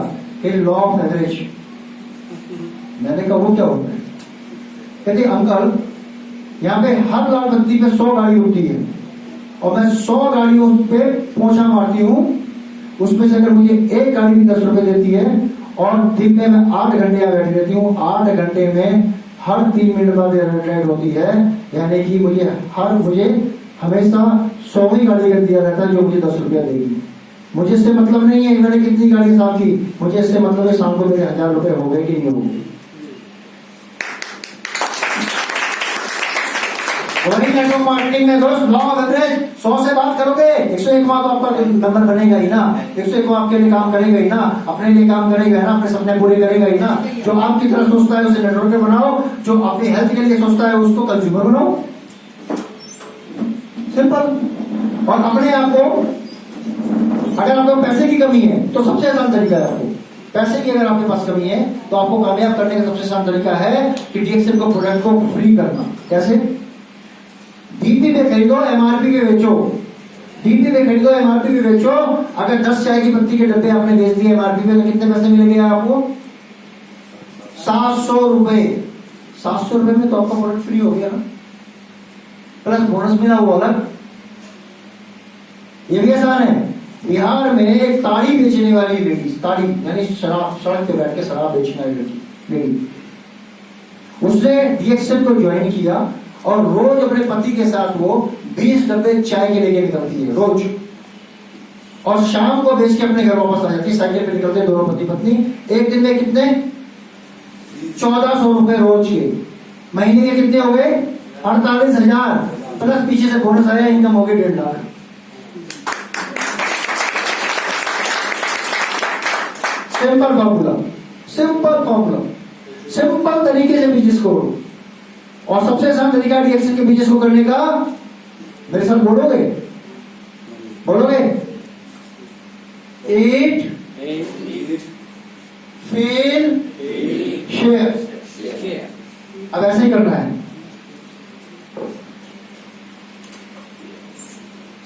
Law of average. मैंने कहा वो क्या होता है? कहते अंकल यहाँ पे हर लाल बत्ती पे 100 गाड़ी रुकती है और मैं 100 गाड़ियों पे पोछा मारती हूँ, उसमें से अगर मुझे एक गाड़ी भी 10 रुपए देती है और दिन में मैं 8 घंटे यहाँ बैठी रहती हूँ, 8 घंटे में हर 3 मिनट बाद रेड लाइट होती है, यानी कि मुझे हमेशा 100वीं गाड़ी कर दिया रहता है जो मुझे 10 रुपया देगी। मुझे इससे मतलब नहीं है मैंने कितनी गाड़ी साफ की, मुझे इससे मतलब है शाम को मेरे 1000 रुपए हो गए कि नहीं हो गए। नेटवर्क मार्केटिंग में दोस्त लॉ ऑफ एवरेज 100 से बात करोगे 101 तो आपका नंबर बनेगा ही ना, 101 आपके लिए काम करेगा ही ना, अपने लिए काम करेगा ना, अपने सपने पूरे करेगा ही ना। जो आपकी तरह सोचता है उसे नेटवर्कर बनाओ, जो अपनी हेल्थ के लिए सोचता है उसको कंज्यूमर बनाओ, सिंपल। और अपने आप को, अगर आपको पैसे की कमी है तो सबसे आसान तरीका है, आपको पैसे की अगर आपके पास कमी है तो आपको कामयाब करने का सबसे आसान तरीका है कि डीएक्सएल को प्रोडक्ट को फ्री करना। कैसे? डीपी पे खरीदो, एमआरपी पे बेचो। डीपी पे खरीदो, एमआरपी पे बेचो। अगर 10 चाय की पत्ती के डब्बे आपने बेच दिए एमआरपी पे तो कितने पैसे मिलेंगे आपको? 700 रुपए। 700 रुपए में तो आपका प्रोडक्ट फ्री हो गया ना, प्लस बोनस मिला वो अलग। ये भी आसान है। बिहार में एक ताड़ी बेचने वाली लेडी, ताड़ी यानी शराब, सड़क पे बैठ के शराब बेचने वाली लेडी, उसने डीएक्सएल को ज्वाइन किया और रोज अपने पति के साथ वो 20 डब्बे चाय के लेके निकलती है रोज, और शाम को बेच के अपने घर वापस आ जाती है। साइकिल पे निकलते दोनों पति पत्नी। एक दिन में कितने? 1400 रुपए रोज के। महीने के कितने हो गए? 48,000, प्लस पीछे से बोनस आया, इनकम हो गई 1.5 lakh. Simple formula, simple formula, simple तरीके से बिजनेस करो। और सबसे आसान तरीका डीएक्सएल के बिजनेस को करने का, मेरे साथ बोलोगे? बोलोगे? Eat, feel, share। अब ऐसे ही करना है।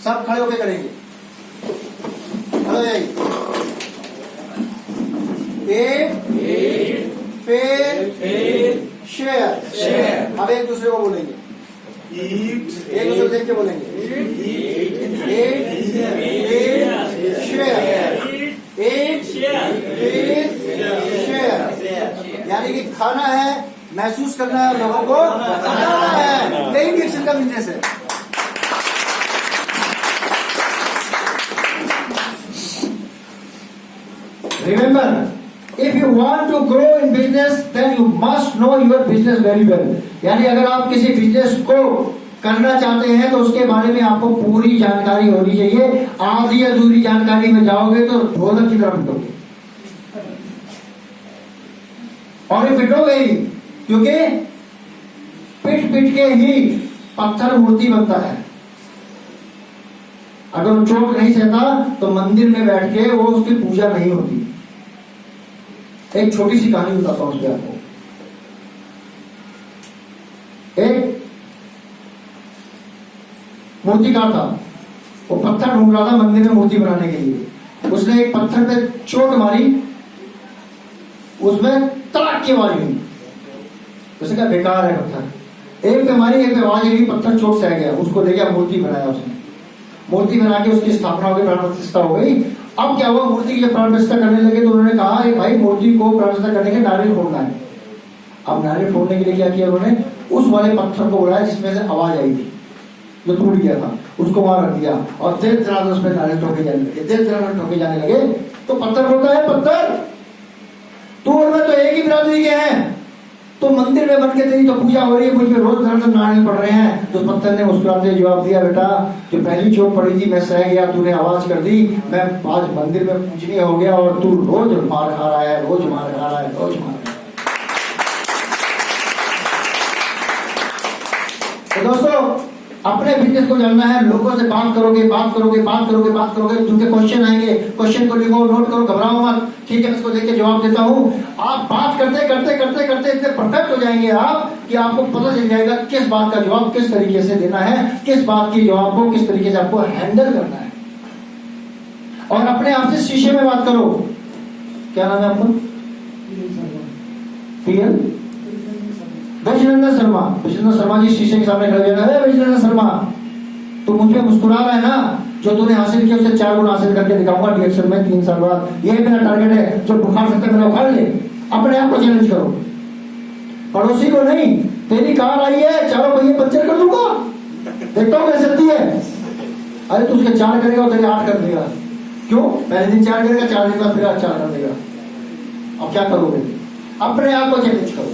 सब खड़े होके करेंगे। Eat, feel, share। अब एक दूसरे को बोलेंगे, एक दूसरे देख के बोलेंगे। यानी कि खाना है, महसूस करना है, लोगों को बताना है। यही डीएक्सएल का बिजनेस है। Remember, if you want to grow in business then you must know your business very well। यानी अगर आप किसी बिजनेस को करना चाहते हैं तो उसके बारे में आपको पूरी जानकारी होनी चाहिए। आधी अधूरी जानकारी में जाओगे तो ढोलक की तरफ पिटोगे, और ये पिटोगे ही, क्योंकि पिट पिट के ही पत्थर मूर्ति बनता है। अगर वो चोट नहीं सहता तो मंदिर में बैठ के वो उसकी पूजा नहीं होती। एक छोटी सी कहानी बताता हूं उसके आपको। एक मूर्तिकार था, वो पत्थर ढूंढ रहा था मंदिर में मूर्ति बनाने के लिए। उसने एक पत्थर पे चोट मारी, उसमें तड़क की आवाज हुई। उसने कहा बेकार है पत्थर। एक पे मारी, एक पे आवाज हुई, पत्थर चोट से आ गया। उसको ले गया, मूर्ति बनाया उसने। मूर्ति बना के उसकी स्थापना हो गई, प्राण प्रतिष्ठा हो गई। अब क्या हुआ, मूर्ति की जब प्राण प्रतिष्ठा करने लगे तो उन्होंने कहा भाई मूर्ति को प्राण प्रतिष्ठा करने के नारियल फोड़ना है। अब नारियल फोड़ने के लिए क्या किया उन्होंने, उस वाले पत्थर को बुलाया जिसमें से आवाज आई थी, जो टूट गया था, उसको वहां रख दिया और देर दराज उसमें नारियल ठोके जाने लगे। देर दराज ठोके जाने लगे तो पत्थर बोलता है, पत्थर तू और मैं तो एक ही बिरादरी के हैं, तो मंदिर में बन के तेरी तो पूजा हो रही है, मुझ पे रोज दर्द नारियल पड़ रहे हैं। तो पत्थर ने मुस्कुराते जवाब दिया, बेटा जो पहली चोट पड़ी थी मैं सह गया, तूने आवाज कर दी, मैं आज मंदिर में पूजनीय हो गया और तू रोज मार खा रहा है, रोज मार खा रहा है, रोज मार खा रहा है। तो दोस्तों अपने बिजनेस को जानना है, लोगों से बात करोगे, बात करोगे, बात करोगे, बात करोगे, तुमके क्वेश्चन आएंगे, क्वेश्चन को लिखो, नोट करो, घबराओ मत। ठीक है, इसको देख के जवाब देता हूँ। आप बात करते करते करते करते इतने परफेक्ट हो जाएंगे आप कि आपको पता चल जाएगा किस बात का जवाब किस तरीके से देना है, किस बात की जवाब को किस तरीके से आपको हैंडल करना है। और अपने आप से शीशे में बात करो। क्या नाम है आपका? पीएल विजयनंदन शर्मा। विजयनंदन शर्मा जी शीशे के सामने खड़े हैं। विजयनंदन शर्मा, तू मुझे मुस्कुरा रहा है ना, जो तूने हासिल किया उससे 4 गुना हासिल करके दिखाऊंगा डीएक्सएल में 3 साल बाद। यही मेरा टारगेट है, जो उखाड़ सकते मेरा उखाड़ ले। अपने आप को चैलेंज करो, पड़ोसी को नहीं। तेरी कार आई है, चारों पहिए पंचर कर दूंगा, देखता हूँ कैसे चलती है। अरे तू उसके 4 करेगा और तेरे 8 कर देगा। क्यों? पहले दिन 4 करेगा, 4 दिन बाद फिर 4 कर देगा। अब क्या करोगे? अपने आप को चैलेंज करो।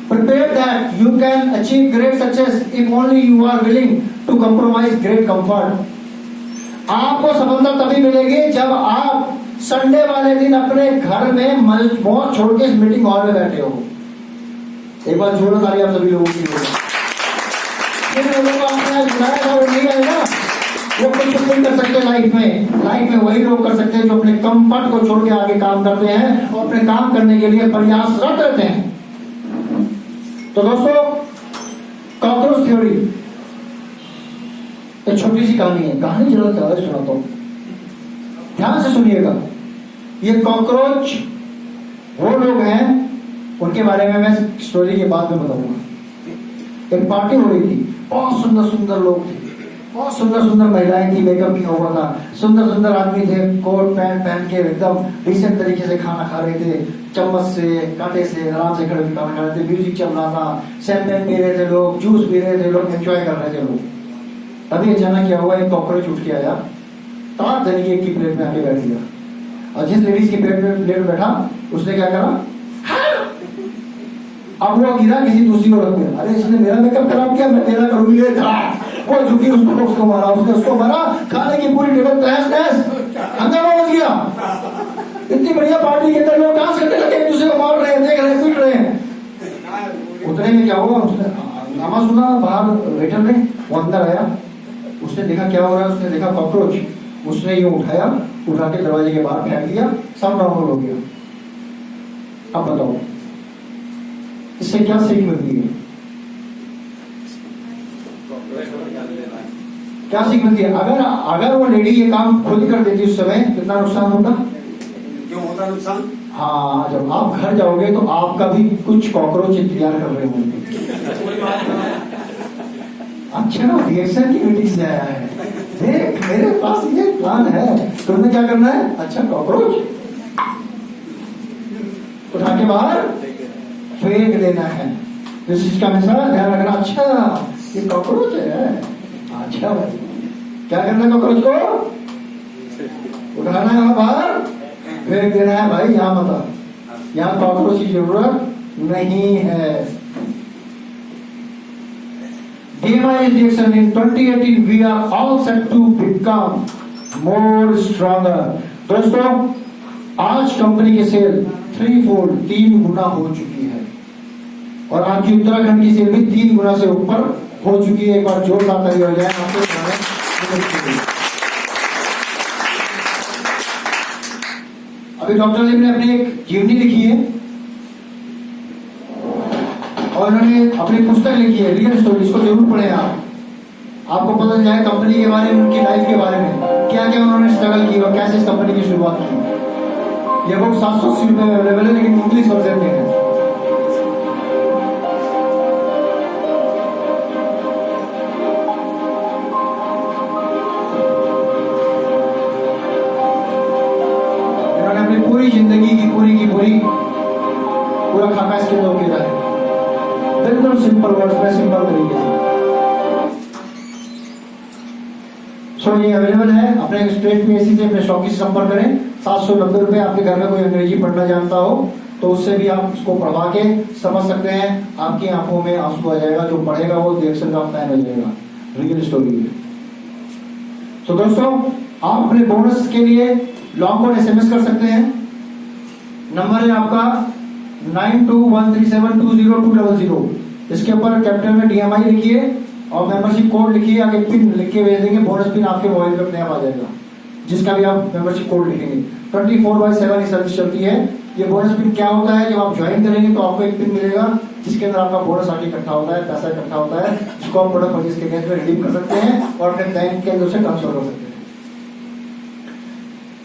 Prepare that you can achieve great success if only you are willing to compromise great comfort। आपको सफलता तभी मिलेगी जब आप संडे वाले दिन अपने घर में मौज छोड़ के इस मीटिंग हॉल में बैठे हो। एक बार जोड़ो ताली आप सभी लोगों की। जिन लोगों को आपने आज बुलाया था वो नहीं आए ना, वो कुछ नहीं कर सकते लाइफ में। लाइफ में वही लोग कर सकते हैं जो अपने कंफर्ट को छोड़ के आगे काम करते हैं और अपने काम करने के लिए प्रयासरत रहते हैं। तो दोस्तों, कॉकरोच थ्योरी, एक छोटी सी कहानी है, कहानी जरा ज्यादा सुनाता हूँ, ध्यान से सुनिएगा। ये कॉकरोच वो लोग हैं, उनके बारे में मैं स्टोरी के बाद में बताऊंगा। एक पार्टी हो रही थी, बहुत सुंदर सुंदर लोग थे, बहुत सुंदर सुंदर महिलाएं थी, मेकअप भी हुआ था, सुंदर सुंदर आदमी थे, कोट पैंट पहन के एकदम डिसेंट तरीके से खाना खा रहे थे, चम्मच से कांटे से आराम से खड़े होकर खाना खा रहे थे, म्यूजिक चल रहा था, शैंपेन पी रहे थे लोग, जूस पी रहे थे लोग, एंजॉय कर रहे थे लोग। तभी अचानक क्या हुआ, एक कॉकरोच उठ के आया, तार तरीके की प्लेट में आके बैठ गया, और जिस लेडीज की प्लेट में बैठा उसने क्या करा, अब वो गिरा किसी दूसरी औरत में, अरे इसने मेरा मेकअप खराब किया, मैं तेरा करूंगी, वो झुकी, उसको मारा, उसने उसको मारा, खाने की पूरी टेबल तहस नहस, हंगामा मच गया। इतनी बढ़िया पार्टी के अंदर लोग डांस करने लगे, एक दूसरे को मार रहे हैं, देख रहे हैं, पीट रहे हैं। उतने में क्या हुआ, उसने हंगामा सुना, बाहर वेटर ने, वो अंदर आया, उसने देखा क्या हो रहा है, उसने देखा कॉकरोच, उसने ये उठाया, उठा के दरवाजे के बाहर फेंक दिया, सब नॉर्मल हो गया। अब बताओ इससे क्या सीख मिलती है, क्या सीख मिलती है? अगर वो लेडी ये काम खुद कर देती उस समय, कितना नुकसान होता? क्यों होता नुकसान? हाँ, जब आप घर जाओगे तो आपका भी कुछ कॉकरोच इंतजार कर रहे होंगे। अच्छा, रिएक्शन की मीटिंग से आया है, देख मेरे पास ये प्लान है, तुम्हें क्या करना है? अच्छा, कॉकरोच उठा के बाहर फेंक देना है। इस चीज का हमेशा ध्यान रखना। अच्छा, ये कॉकरोच है, अच्छा भाई, क्या करना है? कॉकरोच को उठाना है, बाहर फेंक देना है। भाई यहाँ मत आ, यहाँ कॉकरोच की जरूरत नहीं है। DMI reaction in 2018 we are all set to become more stronger। दोस्तों, आज कंपनी की सेल 3 गुना हो चुकी है, और आपकी उत्तराखंड की सेल भी 3 गुना से ऊपर हो चुकी है। एक बार जोरदार ताली हो जाए आपके। अभी डॉक्टर लिम ने अपनी एक जीवनी लिखी है, और उन्होंने अपनी पुस्तक लिखी है रियल स्टोरी, इसको जरूर पढ़ें आप, आपको पता चल जाए कंपनी के बारे में, उनकी लाइफ के बारे में, क्या क्या उन्होंने स्ट्रगल की और कैसे इस कंपनी की शुरुआत की। ये बुक 780 रुपए में अवेलेबल है, लेकिन इंग्लिश वर्जन में है। इन्होंने अपनी पूरी जिंदगी की पूरा खाका इसके अंदर किया है, बिल्कुल सिंपल वर्ड्स में, सिंपल तरीके से। सो ये अवेलेबल है, अपने स्ट्रेट पीएससी से, अपने स्टॉकी से संपर्क करें। 790 रुपए। आपके घर में कोई अंग्रेजी पढ़ना जानता हो तो उससे भी आप उसको पढ़वा के समझ सकते हैं, आपकी आंखों में आंसू आ जाएगा, जो पढ़ेगा वो रिएक्शन का फैन हो जाएगा, रियल स्टोरी में। तो दोस्तों, आप अपने बोनस के लिए लॉन्ग कोड SMS कर सकते हैं। नंबर है आपका 9213720200। इसके ऊपर कैपिटल में DMI लिखिए और मेंबरशिप कोड लिखिए, आगे पिन लिख के भेज देंगे, बोनस पिन आपके मोबाइल पे अपने आप आ जाएगा, जिसका भी आप मेंबरशिप कोड लिखेंगे। 24/7 ये सर्विस चलती है। ये बोनस पिन क्या होता है, जब आप ज्वाइन करेंगे तो आपको एक पिन मिलेगा जिसके अंदर आपका बोनस आके इकट्ठा होता है, पैसा इकट्ठा होता है, जिसको आप प्रोडक्ट परचेज के केस में रिडीम कर सकते हैं और अपने बैंक के अंदर से ट्रांसफर कर सकते हैं।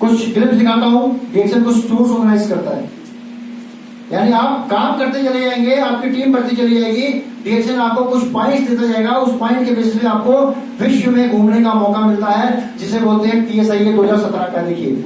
कुछ ग्लिम्स दिखाता हूँ, रिएक्शन कुछ टूर्स ऑर्गेनाइज करता है, यानी आप काम करते चले जाएंगे, आपकी टीम बढ़ती चली जाएगी, रिएक्शन आपको कुछ पॉइंट्स देता जाएगा, उस पॉइंट के बेसिस पे आपको विश्व में घूमने का मौका मिलता है, जिसे बोलते हैं TSI 2017 का। देखिए,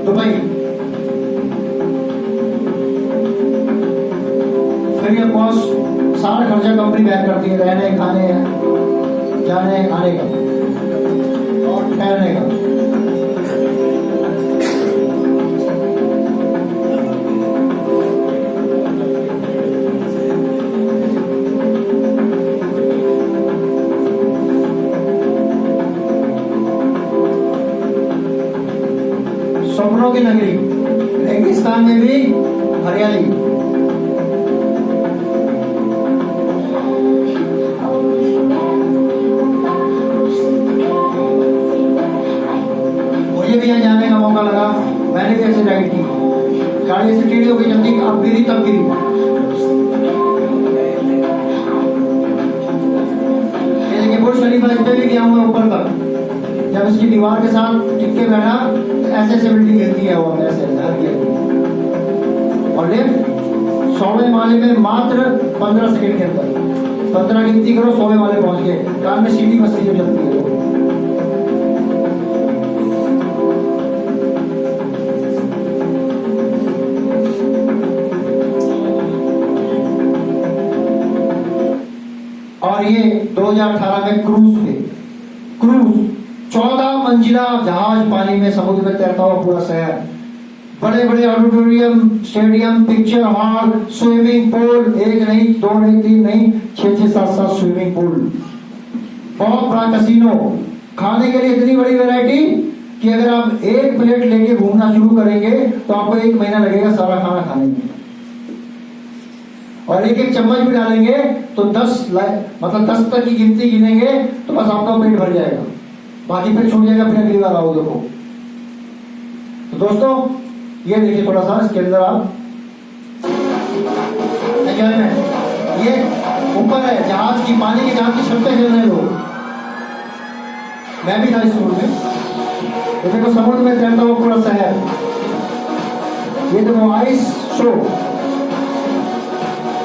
दुबई, फिर ये बॉस सारा खर्चा कंपनी बैक करती है, रहने, खाने, जाने आने का और ठहरने का। सपनों की नगरी, रेगिस्तान में भी हरियाली। तब गिरी। ये देखिए बुर्ज खलीफा इस पे भी गया हूँ मैं ऊपर तक, जब इसकी दीवार के साथ टिक के बैठा तो ऐसे ऐसे बिल्डिंग गिरती है, वो ऐसे और लिफ्ट 100वें माले में मात्र 15 सेकंड के अंदर 15 गिनती करो 100वें माले पहुंच गए। कान में सीटी बसती है चलती है। और ये 2018 में क्रूज 14 मंजिला जहाज पानी में समुद्र में तैरता हुआ पूरा शहर, बड़े बड़े auditorium, stadium, picture hall, swimming pool, एक नहीं, दो नहीं, तीन नहीं, 6-6, 7-7 स्विमिंग पूल, बहुत बड़ा कसिनो, खाने के लिए इतनी बड़ी वैरायटी कि अगर आप एक प्लेट लेके घूमना शुरू करेंगे तो आपको 1 महीना लगेगा सारा खाना खाने में। और एक चम्मच भी डालेंगे तो 10 तक की गिनती गिनेंगे तो बस आपका पेट भर जाएगा, बाकी फिर छूट जाएगा, फिर अगली बार आओ देखो। तो दोस्तों ये देखिए थोड़ा सा इसके अंदर आप ये ऊपर है जहाज की, पानी के जहाज की छत पे खेल रहे लोग, मैं भी था स्कूल में। तो देखो समुद्र में तैरता हुआ पूरा शहर, ये देखो आइस शो,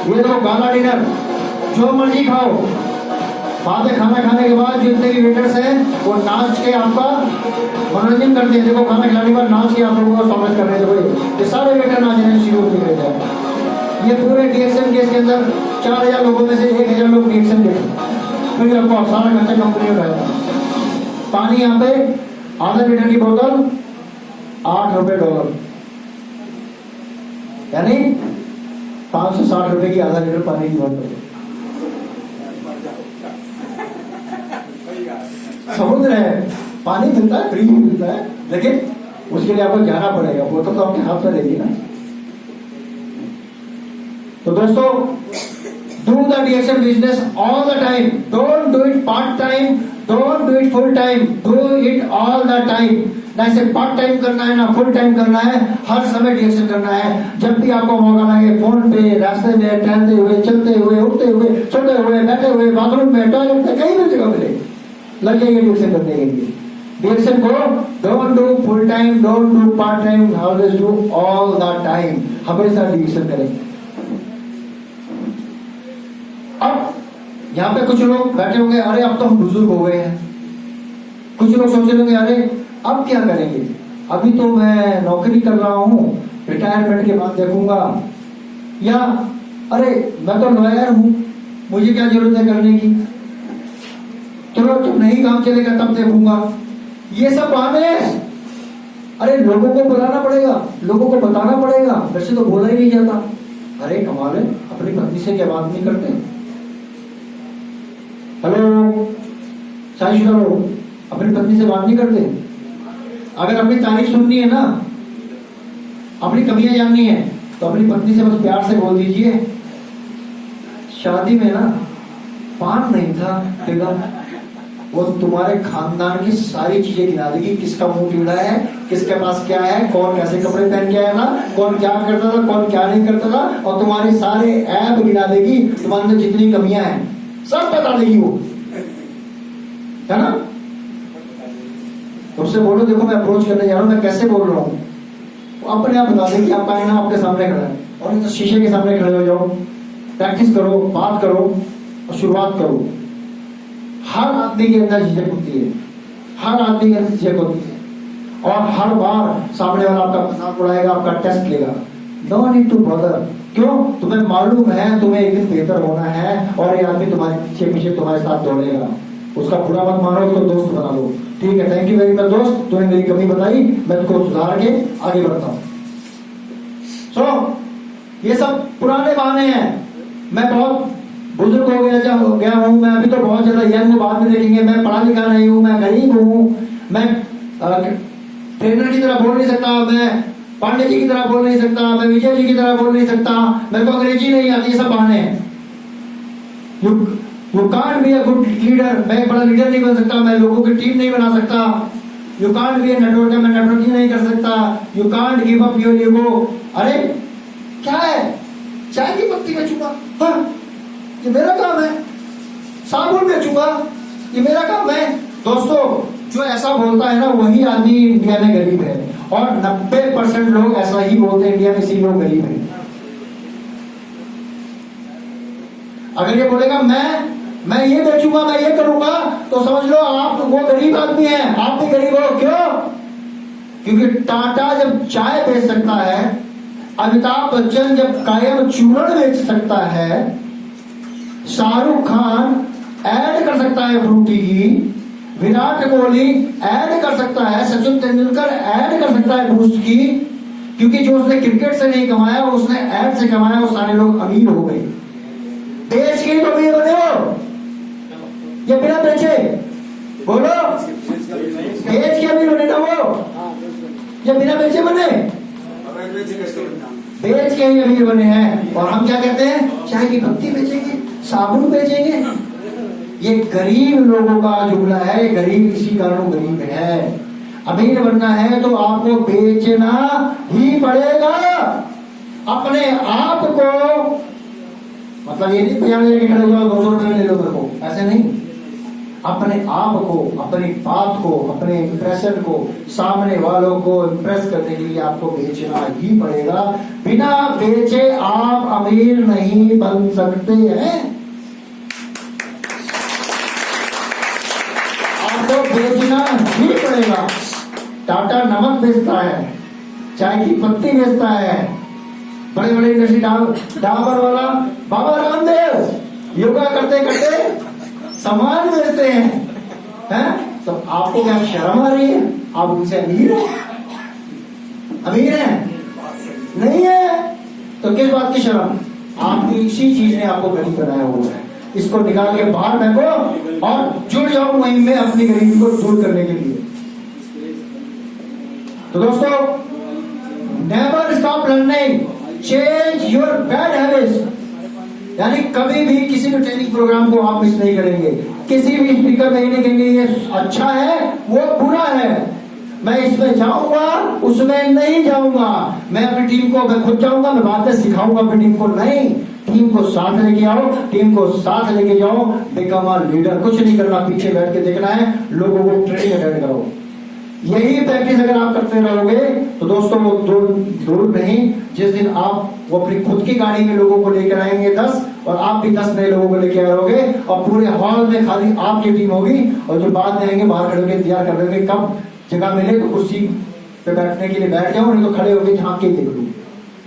ये देखो गाला डिनर, जो मर्जी खाओ, बाद में खाना खाने के बाद जितने भी वेटर्स हैं वो नाच के आपका मनोरंजन करते हैं। देखो खाना खिलाने के बाद नाच के आप लोगों का स्वागत कर रहे हैं, ये सारे वेटर नाचने शुरू हो गए थे। ये पूरे डीएक्शन केस के अंदर 4000 लोगों में से 1000 लोग डीएक्शन के, फिर आपको सारा खर्चा कंपनी उठाया। पानी यहाँ पे आधा लीटर की बोतल $8, यानी 560 रुपए की आधा लीटर पानी की बोतल। समुद्र है, पानी मिलता है, फ्री में मिलता है, लेकिन उसके लिए आपको जाना पड़ेगा, बोतल तो आपके हाथ में रहेगी ना। तो दोस्तों do the DXL business all the time, don't do it part time, don't do it full time, do it all the time। ना इसे पार्ट टाइम करना है ना फुल टाइम करना है, हर समय डीएक्सल करना है। जब भी आपको मौका लगे, फोन पे, रास्ते में, टहलते हुए, चलते हुए, उठते हुए, सोते हुए, बैठे हुए, बाथरूम में, टॉयलेट में, कहीं भी जगह मिले लग जाएंगे डीएक्सल करने के लिए। डीएक्सल को don't do full time, don't do part time, always do all the time, हमेशा डीएक्सल करें। अब यहाँ पे कुछ लोग बैठे होंगे, अरे अब तो हम बुजुर्ग हो गए हैं। कुछ लोग सोचे होंगे, अरे अब क्या करेंगे, अभी तो मैं नौकरी कर रहा हूँ, रिटायरमेंट के बाद देखूंगा, या अरे मैं तो लॉयर हूँ, मुझे क्या जरूरत है करने की, चलो जब नहीं काम चलेगा तब देखूंगा। ये सब बहाने हैं। अरे लोगों को बुलाना पड़ेगा, लोगों को बताना पड़ेगा, वैसे तो बोला ही नहीं जाता। अरे कमाल है, अपनी पत्नी से क्या बात नहीं करते? हेलो शादीशुदा लोग, अपनी पत्नी से बात नहीं करते? अगर अपनी तारीफ सुननी है ना, अपनी कमियां जाननी है, तो अपनी पत्नी से बस प्यार से बोल दीजिए, शादी में ना पान नहीं था देगा, वो तुम्हारे खानदान की सारी चीजें गिना देगी, किसका मुंह टेढ़ा है, किसके पास क्या है, कौन कैसे कपड़े पहन के आया था, कौन क्या करता था, कौन क्या नहीं करता था, और तुम्हारे सारे ऐप गिना देगी, तुम्हारे अंदर जितनी कमियां हैं सब बता देगी वो, है ना। उससे बोलो, देखो मैं अप्रोच करने जा रहा हूँ, मैं कैसे बोल रहा हूँ, वो अपने आप बता देगी। आपका आईना आपके सामने खड़ा है, और तो शीशे के सामने खड़े हो जाओ, प्रैक्टिस करो, बात करो और शुरुआत करो। हर आदमी के अंदर झिझक होती है, हर आदमी के अंदर झिझक होती है, और हर बार सामने वाला आपका मजाक उड़ाएगा, आपका टेस्ट लेगा। No need to bother. क्यों? तुम्हें मालूम है तुम्हें एक दिन बेहतर होना है, और ये आदमी तुम्हारे पीछे पीछे तुम्हारे साथ दौड़ेगा। उसका बुरा मत मानो, उसको दोस्त बना लो। ठीक है, थैंक यू वेरी मच दोस्त, तूने मेरी कमी बताई, मैं उसको सुधार के आगे बढ़ता हूँ। सुनो, ये सब पुराने बहाने हैं। मैं बहुत बुजुर्ग हो गया हूँ, मैं अभी तो बहुत ज्यादा यंग हूँ, बाद में देखेंगे। मैं पढ़ा लिखा नहीं हूँ, मैं गरीब हूँ, मैं ट्रेनर की तरह बोल नहीं सकता, मैं पांडे जी की तरह बोल नहीं सकता, मैं विजय जी की तरह बोल नहीं सकता, मेरे को अंग्रेजी नहीं आती। ये सब बहाने हैं। You can't be a good leader, मैं एक बड़ा लीडर नहीं बन सकता, मैं लोगों की टीम नहीं बना सकता। You can't be a networker, मैं नेटवर्किंग नहीं कर सकता। You can't give up your ego. अरे क्या है, चाय की पत्ती बेचूंगा, हाँ ये मेरा काम है। साबुन बेचूंगा, ये मेरा काम है। दोस्तों जो ऐसा बोलता है ना वही आदमी इंडिया में गरीब है, और 90% लोग ऐसा ही बोलते हैं इंडिया में, इसी लोग गरीब हैं। अगर ये बोलेगा मैं ये बेचूंगा, मैं ये करूंगा, तो समझ लो आप वो गरीब आदमी है, आप भी गरीब हो। क्यों? क्योंकि टाटा जब चाय बेच सकता है, अमिताभ बच्चन जब कायम चूर्ण बेच सकता है, शाहरुख खान ऐड कर सकता है फ्रूटी की, विराट कोहली ऐड कर सकता है, सचिन तेंदुलकर ऐड कर सकता है बूस्ट की, क्योंकि जो उसने क्रिकेट से नहीं कमाया वो उसने ऐड से कमाया, वो सारे लोग अमीर हो गए। बेच के तो अमीर बने हो या बिना बेचे? बोलो, बेच के अमीर बने ना वो या बिना बेचे बने? बेच के ही अमीर बने हैं। और हम क्या कहते हैं? चाय की पत्ती बेचेंगे, साबुन बेचेंगे। ये गरीब लोगों का जुमला है, गरीब इसी कारण गरीब है। अमीर बनना है तो आपको बेचना ही पड़ेगा अपने आप को। मतलब ये नहीं भैया लेके खड़े हुआ 200 रुपये ले लो मेरे को, ऐसे नहीं। अपने आप को, अपनी बात को, अपने इंप्रेशन को, सामने वालों को इंप्रेस करने के लिए आपको बेचना ही पड़ेगा। बिना बेचे आप अमीर नहीं बन सकते हैं। आपको बेचना ही पड़ेगा। टाटा नमक बेचता है, चाय की पत्ती बेचता है, बड़े बड़े इंडस्ट्री डाबर वाला बाबा रामदेव योगा करते करते सामान बेचते हैं। तो आपको क्या शर्म आ रही है? आप उनसे अमीर हैं? अमीर हैं? नहीं है तो किस बात की शर्म? आपकी इसी चीज ने आपको गरीब बनाया हुआ है। इसको निकाल के बाहर फेंको और जुड़ जाओ मुहिम में अपनी गरीबी को दूर करने के लिए। तो दोस्तों, never stop learning, change your bad habits. यानी कभी भी किसी भी ट्रेनिंग प्रोग्राम को आप मिस नहीं करेंगे। किसी भी स्पीकर में नहीं कहेंगे ये अच्छा है वो बुरा है, मैं इसमें जाऊंगा उसमें नहीं जाऊंगा, मैं अपनी टीम को मैं खुद जाऊंगा, मैं बातें सिखाऊंगा अपनी टीम को। नहीं, टीम को साथ लेके आओ, टीम को साथ लेके जाओ, बिकम अ लीडर। कुछ नहीं करना, पीछे बैठ के देखना है, लोगों को ट्रेनिंग अटेंड करो। यही प्रैक्टिस अगर आप करते रहोगे तो दोस्तों वो दूर नहीं, जिस दिन आप वो अपनी खुद की गाड़ी में लोगों को लेकर आएंगे 10 और आप भी 10 नए लोगों को लेकर आओगे और पूरे हॉल में खाली आपकी टीम होगी और जो बाद में आएंगे बाहर खड़े होकर इंतजार कर रहे कब जगह मिले तो कुर्सी पे बैठने के लिए बैठ जाओ, नहीं तो खड़े होकर झांक के देख लो।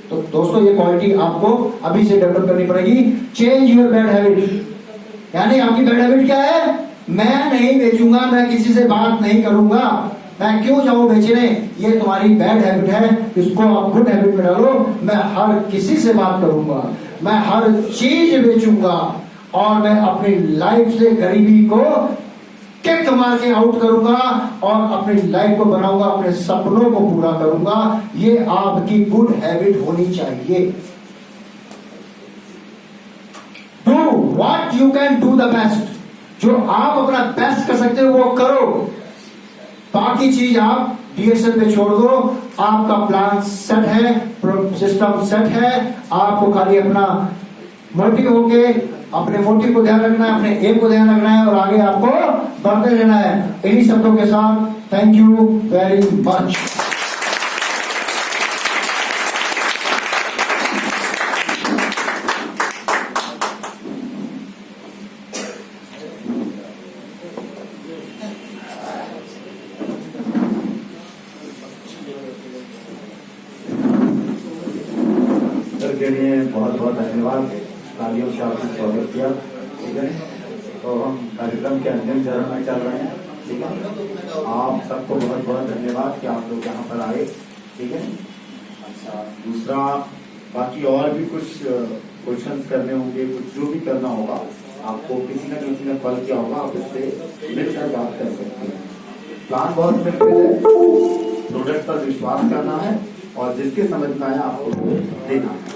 तो दोस्तों ये क्वालिटी आपको अभी से डेवलप करनी पड़ेगी। Change your bad habit. यानी आपकी बैड हैबिट क्या है? मैं नहीं बेचूंगा, मैं किसी से बात नहीं करूंगा, मैं क्यों जाऊं बेचने? ये तुम्हारी बैड हैबिट है, इसको आप गुड हैबिट में डालो। मैं हर किसी से बात करूंगा, मैं हर चीज बेचूंगा और मैं अपनी लाइफ से गरीबी को किक मार के आउट करूंगा और अपनी लाइफ को बनाऊंगा, अपने सपनों को पूरा करूंगा। ये आपकी गुड हैबिट होनी चाहिए। Do what you can do the best. जो आप अपना बेस्ट कर सकते हो वो करो, बाकी चीज आप डीएक्सएल पे छोड़ दो। आपका प्लान सेट है, सिस्टम सेट है, आपको खाली अपना मोटिव होके अपने मोटिव को ध्यान रखना है, अपने एम को ध्यान रखना है और आगे आपको बढ़ते रहना है। इन्हीं शब्दों के साथ थैंक यू वेरी मच। के लिए बहुत बहुत धन्यवाद। तालियों से आपने स्वागत किया। ठीक है, तो हम कार्यक्रम के अंतिम चरण में चल रहे हैं। ठीक है, आप सबको बहुत बहुत धन्यवाद कि आप लोग यहाँ पर आए। ठीक है, अच्छा, दूसरा बाकी और भी कुछ क्वेश्चंस करने होंगे, कुछ जो भी करना होगा आपको किसी न किसी ने कॉल किया होगा, आप इससे मिलकर बात कर सकते हैं। प्लान बहुत सिंपल है, प्रोडक्ट पर विश्वास करना है और जिसके समझ में आया आपको देना है।